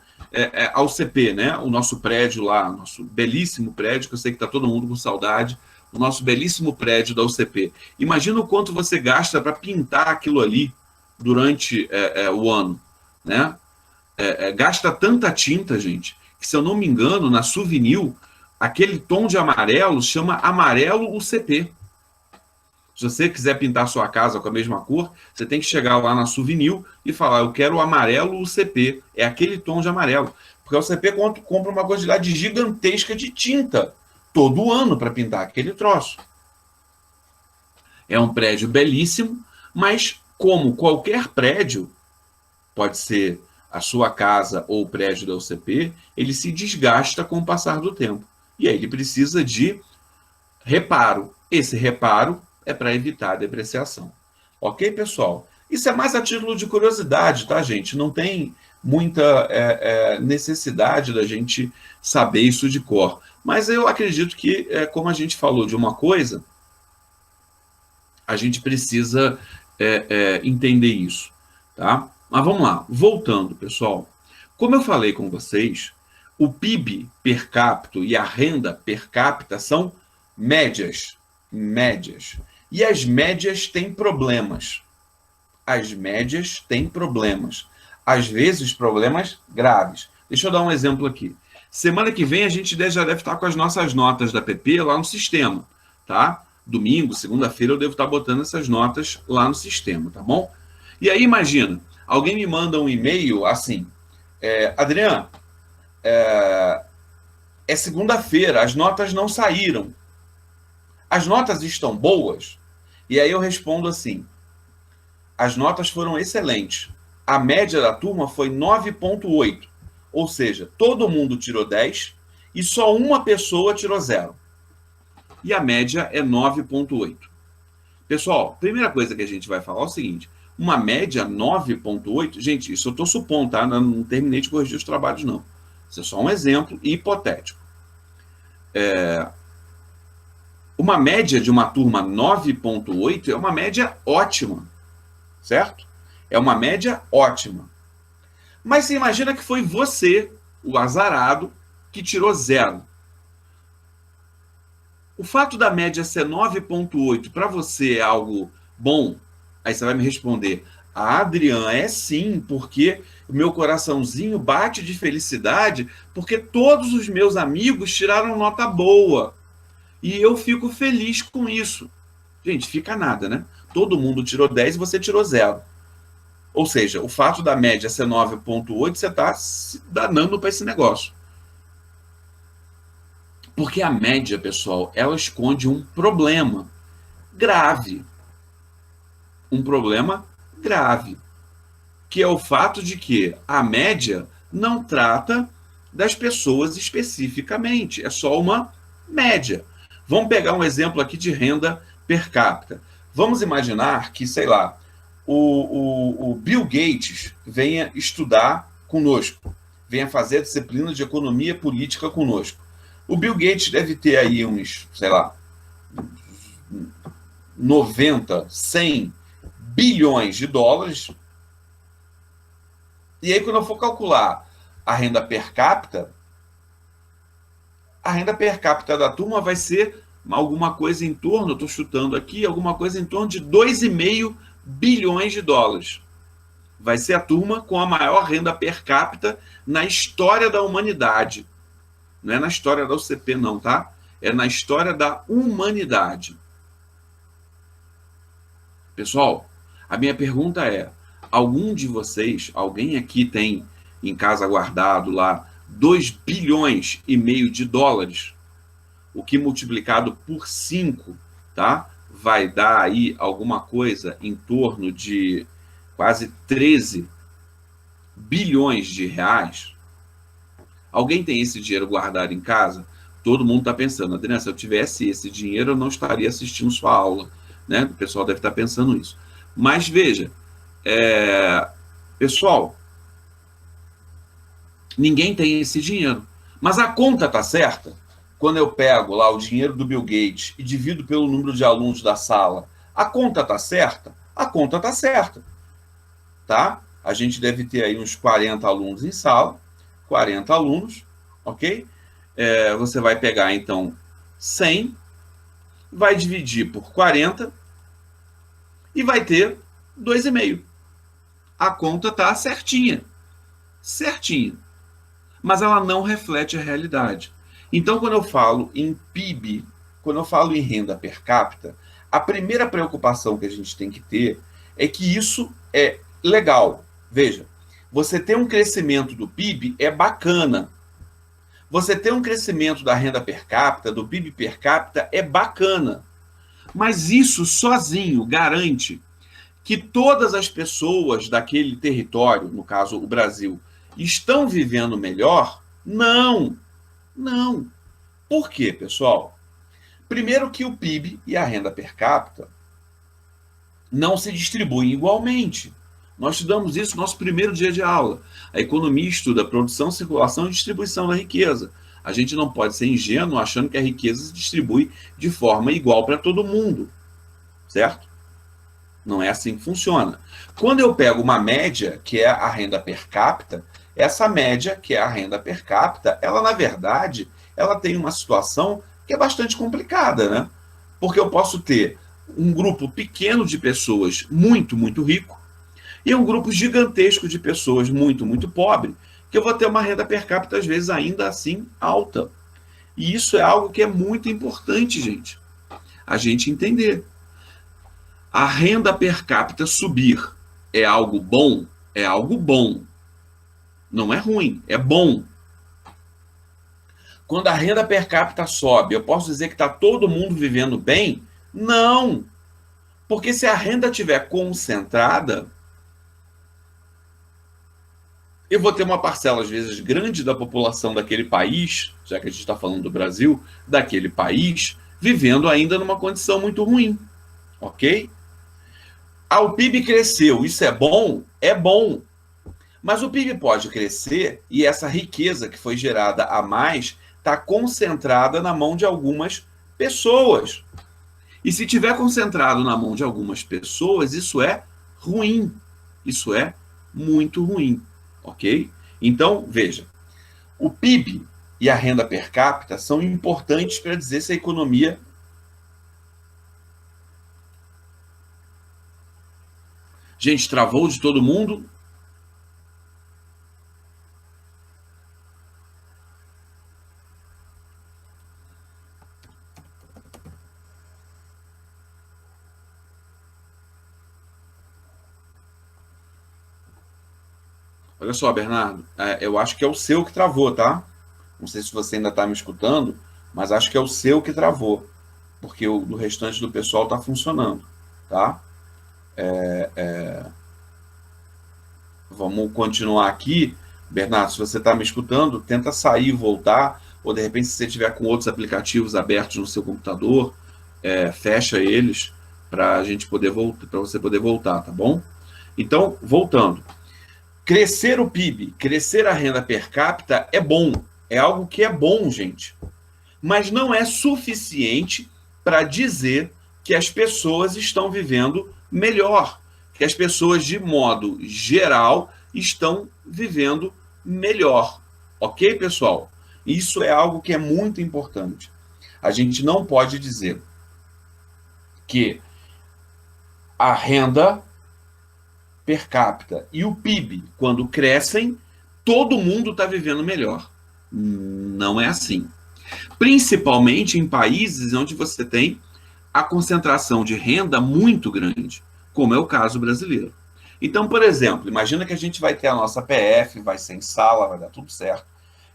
a UCP, né? O nosso prédio lá, nosso belíssimo prédio, que eu sei que está todo mundo com saudade, o nosso belíssimo prédio da UCP. Imagina o quanto você gasta para pintar aquilo ali durante o ano, né? Gasta tanta tinta, gente, que se eu não me engano, na Souvenir, aquele tom de amarelo chama amarelo UCP. Se você quiser pintar sua casa com a mesma cor, você tem que chegar lá na Souvenir e falar, eu quero o amarelo UCP. É aquele tom de amarelo. Porque o UCP compra uma quantidade gigantesca de tinta todo ano para pintar aquele troço. É um prédio belíssimo, mas como qualquer prédio, pode ser a sua casa ou o prédio da UCP, ele se desgasta com o passar do tempo. E aí ele precisa de reparo. Esse reparo é para evitar a depreciação. Ok, pessoal? Isso é mais a título de curiosidade, tá, gente? Não tem muita necessidade da gente saber isso de cor. Mas eu acredito que, como a gente falou de uma coisa, a gente precisa entender isso, tá? Mas vamos lá, voltando, pessoal. Como eu falei com vocês, o PIB per capita e a renda per capita são médias. Médias. E as médias têm problemas. As médias têm problemas. Às vezes, problemas graves. Deixa eu dar um exemplo aqui. Semana que vem a gente já deve estar com as nossas notas da PP lá no sistema, tá? Domingo, segunda-feira eu devo estar botando essas notas lá no sistema, tá bom? E aí imagina, alguém me manda um e-mail assim, Adriano, é segunda-feira, as notas não saíram. As notas estão boas? E aí eu respondo assim, as notas foram excelentes. A média da turma foi 9,8. Ou seja, todo mundo tirou 10 e só uma pessoa tirou 0. E a média é 9,8. Pessoal, primeira coisa que a gente vai falar é o seguinte, uma média 9,8, gente, isso eu estou supondo, tá? Não terminei de corrigir os trabalhos, não. Isso é só um exemplo hipotético. Uma média de uma turma 9,8 é uma média ótima, certo? É uma média ótima. Mas você imagina que foi você, o azarado, que tirou 0. O fato da média ser 9,8 para você é algo bom? Aí você vai me responder, Adriana, é sim, porque o meu coraçãozinho bate de felicidade porque todos os meus amigos tiraram nota boa. E eu fico feliz com isso. Gente, fica nada, né? Todo mundo tirou 10 e você tirou 0. Ou seja, o fato da média ser 9,8, você está se danando para esse negócio. Porque a média, pessoal, ela esconde um problema grave. Um problema grave. Que é o fato de que a média não trata das pessoas especificamente. É só uma média. Vamos pegar um exemplo aqui de renda per capita. Vamos imaginar que, sei lá, o Bill Gates venha estudar conosco, venha fazer a disciplina de economia política conosco. O Bill Gates deve ter aí uns, sei lá, 90, 100 bilhões de dólares. E aí, quando eu for calcular a renda per capita da turma vai ser alguma coisa em torno, eu estou chutando aqui, alguma coisa em torno de 2,5 bilhões de dólares. Vai ser a turma com a maior renda per capita na história da humanidade. Não é na história da UCP, não, tá? É na história da humanidade. Pessoal, a minha pergunta é: algum de vocês, alguém aqui tem em casa guardado lá 2,5 bilhões de dólares? O que multiplicado por 5, tá? Vai dar aí alguma coisa em torno de quase 13 bilhões de reais. Alguém tem esse dinheiro guardado em casa? Todo mundo está pensando, Adriana, se eu tivesse esse dinheiro, eu não estaria assistindo sua aula. Né? O pessoal deve estar pensando isso. Mas veja, pessoal, ninguém tem esse dinheiro. Mas a conta está certa? Quando eu pego lá o dinheiro do Bill Gates e divido pelo número de alunos da sala, a conta está certa? A conta está certa. Tá? A gente deve ter aí uns 40 alunos em sala, 40 alunos, ok? Você vai pegar, então, 100, vai dividir por 40 e vai ter 2,5. A conta está certinha. Certinha. Mas ela não reflete a realidade. Então, quando eu falo em PIB, quando eu falo em renda per capita, a primeira preocupação que a gente tem que ter é que isso é legal. Veja, você ter um crescimento do PIB é bacana. Você ter um crescimento da renda per capita, do PIB per capita, é bacana. Mas isso sozinho garante que todas as pessoas daquele território, no caso o Brasil, estão vivendo melhor? Não. Não. Por quê, pessoal? Primeiro que o PIB e a renda per capita não se distribuem igualmente. Nós estudamos isso no nosso primeiro dia de aula. A economia estuda produção, circulação e distribuição da riqueza. A gente não pode ser ingênuo achando que a riqueza se distribui de forma igual para todo mundo. Certo? Não é assim que funciona. Quando eu pego uma média, que é a renda per capita, essa média, que é a renda per capita, ela, na verdade, ela tem uma situação que é bastante complicada, né? Porque eu posso ter um grupo pequeno de pessoas muito, muito rico e um grupo gigantesco de pessoas muito, muito pobre, que eu vou ter uma renda per capita, às vezes, ainda assim alta. E isso é algo que é muito importante, gente, a gente entender. A renda per capita subir é algo bom? É algo bom. Não é ruim, é bom. Quando a renda per capita sobe, eu posso dizer que está todo mundo vivendo bem? Não. Porque se a renda estiver concentrada, eu vou ter uma parcela, às vezes, grande da população daquele país, já que a gente está falando do Brasil, daquele país, vivendo ainda numa condição muito ruim. Ok? O PIB cresceu, isso é bom? É bom. Mas o PIB pode crescer e essa riqueza que foi gerada a mais está concentrada na mão de algumas pessoas. E se estiver concentrado na mão de algumas pessoas, isso é ruim. Isso é muito ruim. Ok? Então, veja, o PIB e a renda per capita são importantes para dizer se a economia Gente, travou de todo mundo? Olha só, Bernardo, eu acho que é o seu que travou, tá? Não sei se você ainda está me escutando, mas acho que é o seu que travou, porque o do restante do pessoal está funcionando, tá? Vamos continuar aqui. Bernardo, se você está me escutando, tenta sair e voltar, ou de repente, se você tiver com outros aplicativos abertos no seu computador, fecha eles para a gente poder voltar, para você poder voltar, tá bom? Então, voltando. Crescer o PIB, crescer a renda per capita é bom. É algo que é bom, gente. Mas não é suficiente para dizer que as pessoas estão vivendo melhor, que as pessoas, de modo geral, estão vivendo melhor. Ok, pessoal? Isso é algo que é muito importante. A gente não pode dizer que a renda per capita e o PIB, quando crescem, todo mundo está vivendo melhor. Não é assim. Principalmente em países onde você tem a concentração de renda muito grande, como é o caso brasileiro. Então, por exemplo, imagina que a gente vai ter a nossa PF, vai ser em sala, vai dar tudo certo.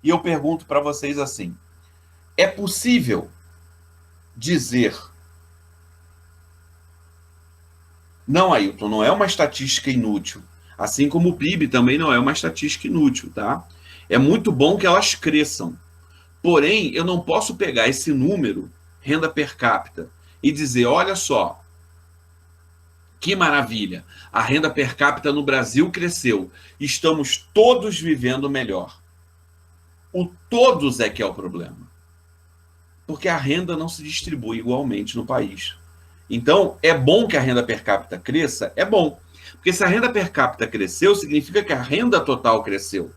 E eu pergunto para vocês assim: é possível dizer. Não, Ailton, não é uma estatística inútil. Assim como o PIB também não é uma estatística inútil, tá? É muito bom que elas cresçam. Porém, eu não posso pegar esse número, renda per capita, e dizer, olha só, que maravilha, a renda per capita no Brasil cresceu, estamos todos vivendo melhor. O todos é que é o problema. Porque a renda não se distribui igualmente no país. Então, é bom que a renda per capita cresça? É bom. Porque se a renda per capita cresceu, significa que a renda total cresceu.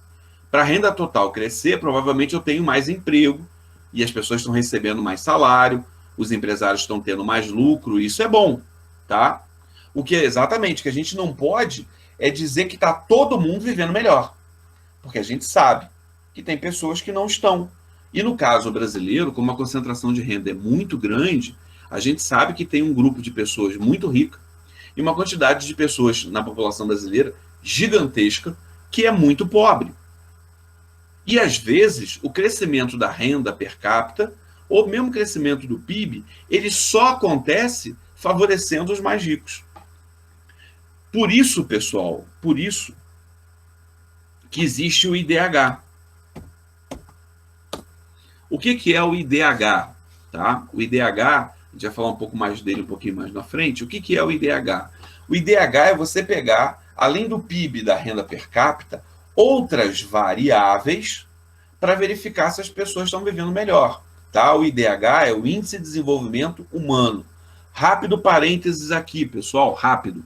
Para a renda total crescer, provavelmente eu tenho mais emprego e as pessoas estão recebendo mais salário, os empresários estão tendo mais lucro, e isso é bom, tá? O que é exatamente que a gente não pode é dizer que está todo mundo vivendo melhor, porque a gente sabe que tem pessoas que não estão. E no caso brasileiro, como a concentração de renda é muito grande, a gente sabe que tem um grupo de pessoas muito rica e uma quantidade de pessoas na população brasileira gigantesca que é muito pobre. E às vezes o crescimento da renda per capita, ou mesmo o crescimento do PIB, ele só acontece favorecendo os mais ricos. Por isso, pessoal, por isso que existe o IDH. O que é o IDH? Tá? O IDH, a gente vai falar um pouco mais dele um pouquinho mais na frente. O que é o IDH? O IDH é você pegar, além do PIB da renda per capita, outras variáveis para verificar se as pessoas estão vivendo melhor. Tá? O IDH é o Índice de Desenvolvimento Humano. Rápido parênteses aqui, pessoal, rápido.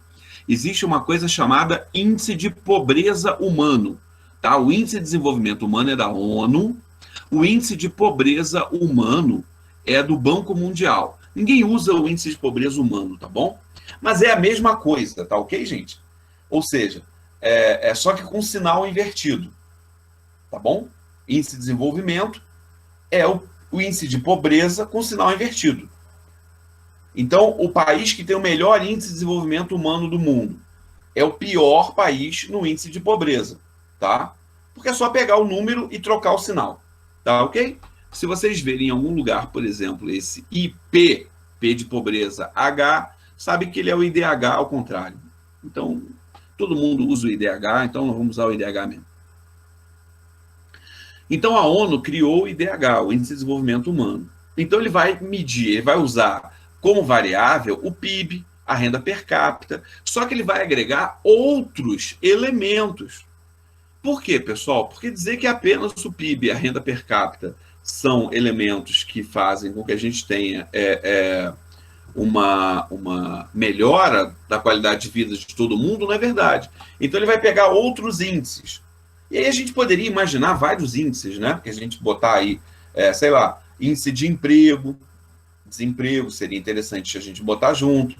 Existe uma coisa chamada Índice de Pobreza Humano. Tá? O Índice de Desenvolvimento Humano é da ONU, o Índice de Pobreza Humano é do Banco Mundial. Ninguém usa o Índice de Pobreza Humano, tá bom? Mas é a mesma coisa, tá ok, gente? Ou seja, é só que com sinal invertido, tá bom? Índice de desenvolvimento é o índice de pobreza com sinal invertido. Então, o país que tem o melhor índice de desenvolvimento humano do mundo é o pior país no índice de pobreza, tá? Porque é só pegar o número e trocar o sinal, tá ok? Se vocês verem em algum lugar, por exemplo, esse IP, P de pobreza, H, sabe que ele é o IDH ao contrário. Então, todo mundo usa o IDH, então nós vamos usar o IDH mesmo. Então, a ONU criou o IDH, o Índice de Desenvolvimento Humano. Então, ele vai medir, ele vai usar como variável o PIB, a renda per capita, só que ele vai agregar outros elementos. Por quê, pessoal? Porque dizer que apenas o PIB e a renda per capita são elementos que fazem com que a gente tenha uma melhora da qualidade de vida de todo mundo não é verdade. Então, ele vai pegar outros índices. E aí a gente poderia imaginar vários índices, né? Porque a gente botar aí, sei lá, índice de emprego, desemprego, seria interessante a gente botar junto.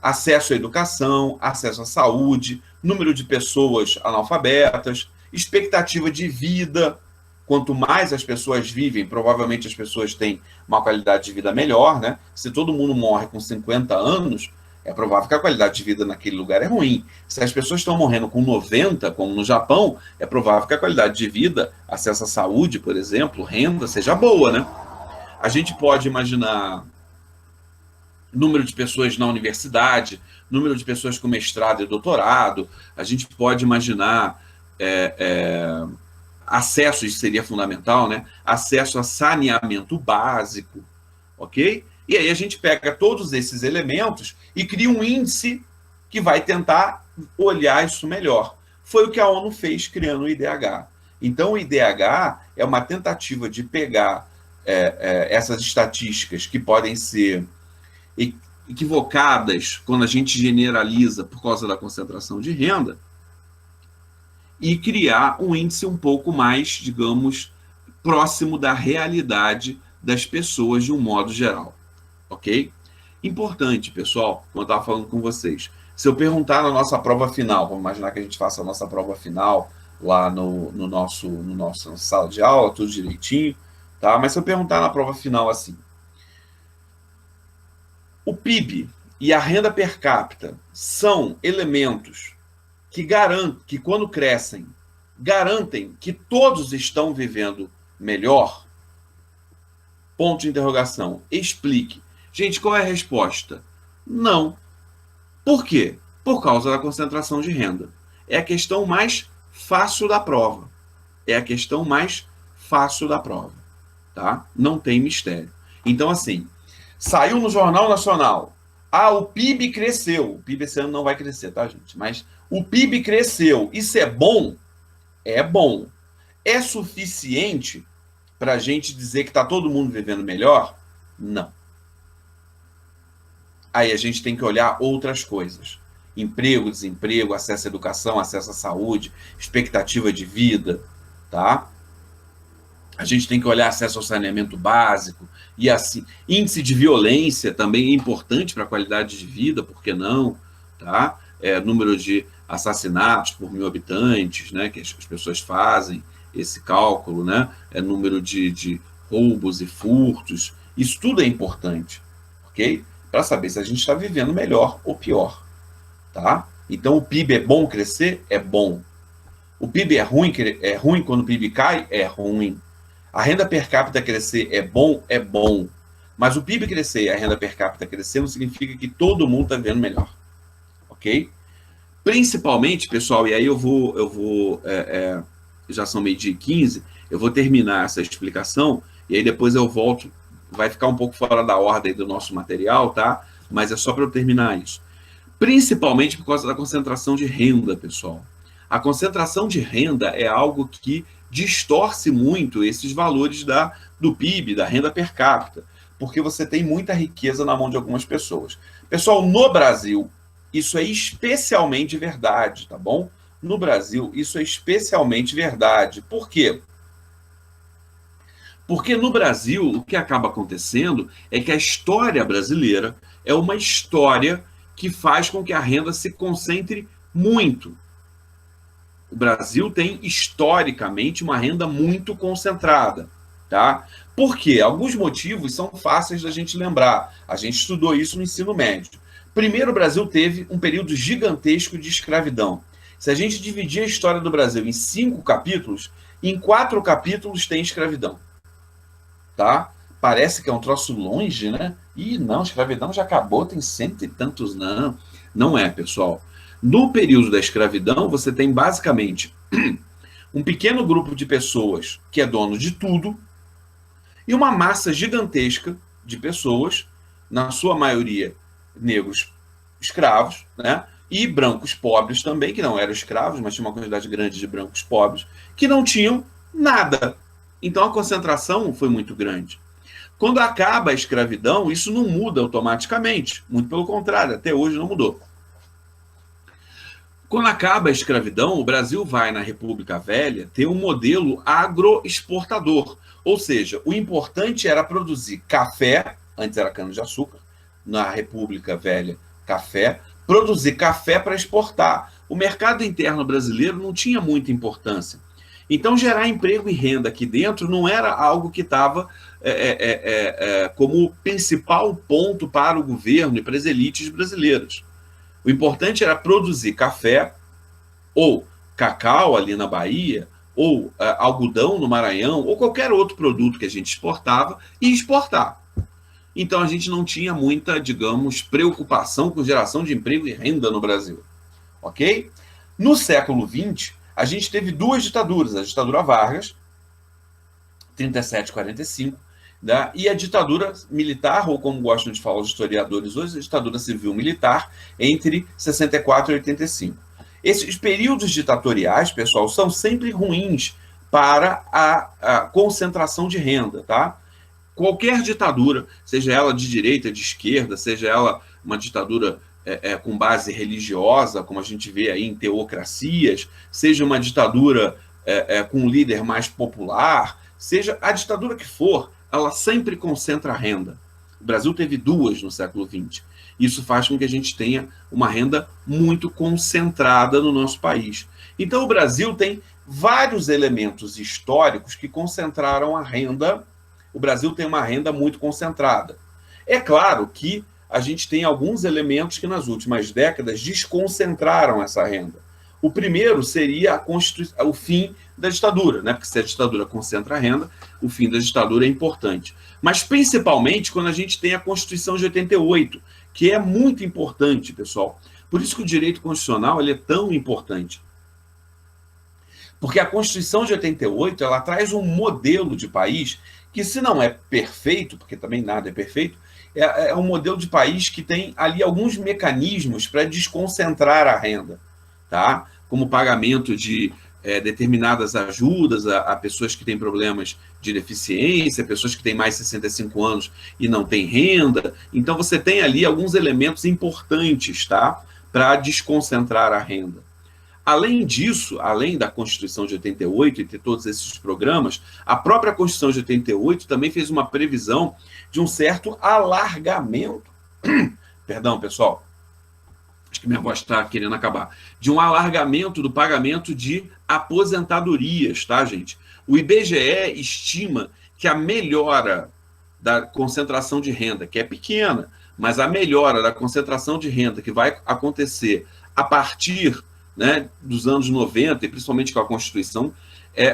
acesso à educação, acesso à saúde, número de pessoas analfabetas, expectativa de vida. Quanto mais as pessoas vivem, provavelmente as pessoas têm uma qualidade de vida melhor, né? Se todo mundo morre com 50 anos, é provável que a qualidade de vida naquele lugar é ruim. Se as pessoas estão morrendo com 90, como no Japão, é provável que a qualidade de vida, acesso à saúde, por exemplo, renda, seja boa, né? A gente pode imaginar número de pessoas na universidade, número de pessoas com mestrado e doutorado, a gente pode imaginar acesso, isso seria fundamental, né? Acesso a saneamento básico, ok? E aí a gente pega todos esses elementos e cria um índice que vai tentar olhar isso melhor. Foi o que a ONU fez criando o IDH. Então o IDH é uma tentativa de pegar essas estatísticas que podem ser equivocadas quando a gente generaliza por causa da concentração de renda e criar um índice um pouco mais, digamos, próximo da realidade das pessoas de um modo geral, ok? Importante, pessoal, como eu estava falando com vocês, se eu perguntar na nossa prova final, vamos imaginar que a gente faça a nossa prova final lá no nossa sala de aula, tudo direitinho, tá? Mas se eu perguntar na prova final assim, o PIB e a renda per capita são elementos que garantem, que quando crescem, garantem que todos estão vivendo melhor? Ponto de interrogação. Explique. Gente, qual é a resposta? Não. Por quê? Por causa da concentração de renda. É a questão mais fácil da prova. É a questão mais fácil da prova. Tá? Não tem mistério. Então, assim, saiu no Jornal Nacional. O PIB cresceu. O PIB esse ano não vai crescer, tá, gente? Mas o PIB cresceu. Isso é bom? É bom. É suficiente para a gente dizer que está todo mundo vivendo melhor? Não. Aí a gente tem que olhar outras coisas. Emprego, desemprego, acesso à educação, acesso à saúde, expectativa de vida, tá? A gente tem que olhar acesso ao saneamento básico e assim, índice de violência também é importante para a qualidade de vida, por que não, tá? Número de assassinatos por 1.000 habitantes, né, que as pessoas fazem esse cálculo, né? Número de roubos e furtos, isso tudo é importante, ok? Para saber se a gente está vivendo melhor ou pior, tá? Então o PIB é bom crescer? É bom. O PIB é ruim quando o PIB cai? É ruim. A renda per capita crescer é bom? É bom. Mas o PIB crescer e a renda per capita crescer não significa que todo mundo está vivendo melhor, ok? Principalmente, pessoal, e aí eu vou já são 12h15, eu vou terminar essa explicação e aí depois eu volto, vai ficar um pouco fora da ordem do nosso material, tá? Mas é só para eu terminar isso. Principalmente por causa da concentração de renda, pessoal. A concentração de renda é algo que distorce muito esses valores do PIB, da renda per capita, porque você tem muita riqueza na mão de algumas pessoas. Pessoal, no Brasil, isso é especialmente verdade, tá bom? No Brasil, isso é especialmente verdade. Por quê? Porque no Brasil, o que acaba acontecendo é que a história brasileira é uma história que faz com que a renda se concentre muito. O Brasil tem, historicamente, uma renda muito concentrada, tá? Por quê? Alguns motivos são fáceis da gente lembrar. A gente estudou isso no ensino médio. Primeiro, o Brasil teve um período gigantesco de escravidão. Se a gente dividir a história do Brasil em 5 capítulos, em 4 capítulos tem escravidão, tá? Parece que é um troço longe, né? Ih, não, a escravidão já acabou, tem 100 e tantos, não. Não é, pessoal. No período da escravidão, você tem basicamente um pequeno grupo de pessoas que é dono de tudo e uma massa gigantesca de pessoas, na sua maioria negros escravos, né? E brancos pobres também, que não eram escravos, mas tinha uma quantidade grande de brancos pobres, que não tinham nada. Então a concentração foi muito grande. Quando acaba a escravidão, isso não muda automaticamente, muito pelo contrário, até hoje não mudou. Quando acaba a escravidão, o Brasil vai, na República Velha, ter um modelo agroexportador. Ou seja, o importante era produzir café, antes era cana-de-açúcar, na República Velha café, produzir café para exportar. O mercado interno brasileiro não tinha muita importância. Então, gerar emprego e renda aqui dentro não era algo que estava como principal ponto para o governo e para as elites brasileiras. O importante era produzir café ou cacau ali na Bahia, ou algodão no Maranhão, ou qualquer outro produto que a gente exportava e exportar. Então a gente não tinha muita, digamos, preocupação com geração de emprego e renda no Brasil. Ok? No século XX, a gente teve duas ditaduras, a ditadura Vargas, 37 e 45, né, e a ditadura militar, ou como gostam de falar os historiadores hoje, a ditadura civil-militar, entre 64 e 85. Esses períodos ditatoriais, pessoal, são sempre ruins para a concentração de renda, tá? Qualquer ditadura, seja ela de direita, de esquerda, seja ela uma ditadura com base religiosa, como a gente vê aí em teocracias, seja uma ditadura com um líder mais popular, seja a ditadura que for, ela sempre concentra renda. O Brasil teve duas no século XX. Isso faz com que a gente tenha uma renda muito concentrada no nosso país. Então, o Brasil tem vários elementos históricos que concentraram a renda. O Brasil tem uma renda muito concentrada. É claro que a gente tem alguns elementos que nas últimas décadas desconcentraram essa renda. O primeiro seria o fim da ditadura, né? Porque se a ditadura concentra a renda, o fim da ditadura é importante. Mas principalmente quando a gente tem a Constituição de 88, que é muito importante, pessoal. Por isso que o direito constitucional ele é tão importante. Porque a Constituição de 88 ela traz um modelo de país que, se não é perfeito, porque também nada é perfeito, é um modelo de país que tem ali alguns mecanismos para desconcentrar a renda, tá? Como pagamento de determinadas ajudas a pessoas que têm problemas de deficiência, pessoas que têm mais de 65 anos e não têm renda. Então, você tem ali alguns elementos importantes, tá? Para desconcentrar a renda. Além disso, além da Constituição de 88 e ter todos esses programas, a própria Constituição de 88 também fez uma previsão de um certo alargamento. Perdão, pessoal. Acho que minha voz está querendo acabar. De um alargamento do pagamento de aposentadorias, tá, gente? O IBGE estima que a melhora da concentração de renda, que é pequena, mas a melhora da concentração de renda que vai acontecer a partir, né, dos anos 90, e principalmente com a Constituição,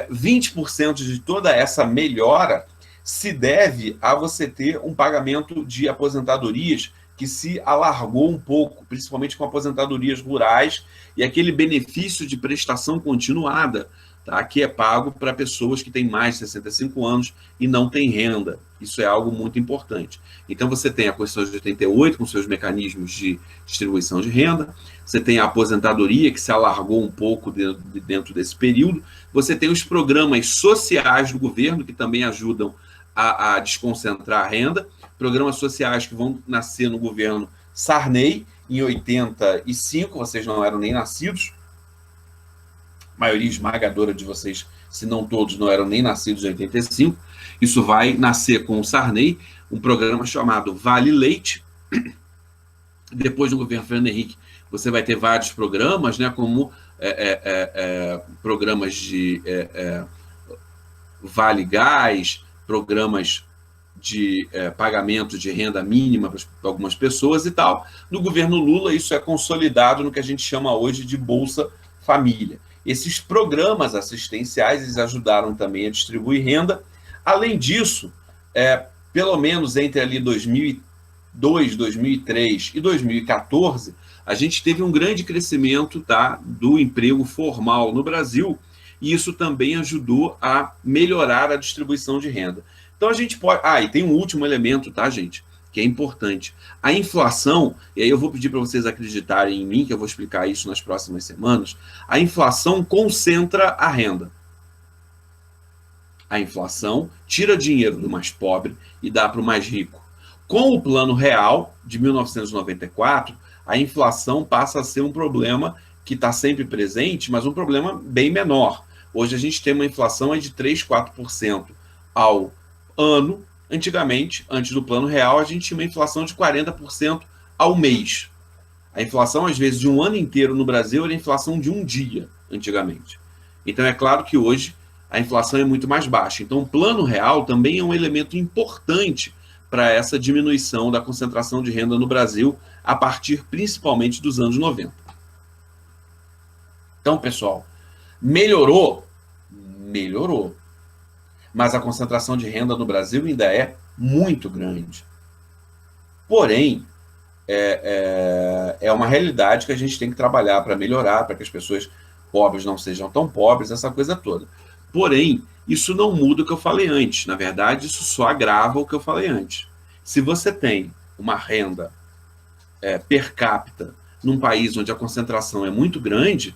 20% de toda essa melhora se deve a você ter um pagamento de aposentadorias que se alargou um pouco, principalmente com aposentadorias rurais e aquele benefício de prestação continuada, tá, que é pago para pessoas que têm mais de 65 anos e não têm renda. Isso é algo muito importante. Então, você tem a Constituição de 88, com seus mecanismos de distribuição de renda, você tem a aposentadoria, que se alargou um pouco dentro desse período, você tem os programas sociais do governo, que também ajudam a desconcentrar a renda, programas sociais que vão nascer no governo Sarney, em 85, vocês não eram nem nascidos, a maioria esmagadora de vocês, se não todos, não eram nem nascidos em 85, isso vai nascer com o Sarney, um programa chamado Vale Leite. Depois do governo Fernando Henrique, você vai ter vários programas, né, como programas de Vale Gás, programas de pagamento de renda mínima para algumas pessoas e tal. No governo Lula, isso é consolidado no que a gente chama hoje de Bolsa Família. Esses programas assistenciais eles ajudaram também a distribuir renda. Além disso, pelo menos entre ali 2002, 2003 e 2014, a gente teve um grande crescimento, tá, do emprego formal no Brasil, e isso também ajudou a melhorar a distribuição de renda. Então a gente pode... e tem um último elemento, tá, gente, que é importante. A inflação, e aí eu vou pedir para vocês acreditarem em mim, que eu vou explicar isso nas próximas semanas, a inflação concentra a renda. A inflação tira dinheiro do mais pobre e dá para o mais rico. Com o Plano Real, de 1994, a inflação passa a ser um problema que está sempre presente, mas um problema bem menor. Hoje a gente tem uma inflação de 3%, 4% ao ano. Antigamente, antes do Plano Real, a gente tinha uma inflação de 40% ao mês. A inflação, às vezes, de um ano inteiro no Brasil era a inflação de um dia, antigamente. Então, é claro que hoje a inflação é muito mais baixa. Então, o plano real também é um elemento importante para essa diminuição da concentração de renda no Brasil, a partir principalmente dos anos 90. Então, pessoal, melhorou? Melhorou. Mas a concentração de renda no Brasil ainda é muito grande. Porém, é uma realidade que a gente tem que trabalhar para melhorar, para que as pessoas pobres não sejam tão pobres, essa coisa toda. Porém, isso não muda o que eu falei antes. Na verdade, isso só agrava o que eu falei antes. Se você tem uma renda per capita num país onde a concentração é muito grande,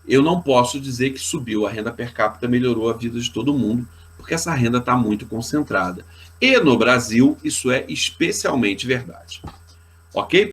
eu não posso dizer que subiu a renda per capita, melhorou a vida de todo mundo, porque essa renda está muito concentrada. E no Brasil, isso é especialmente verdade. Ok?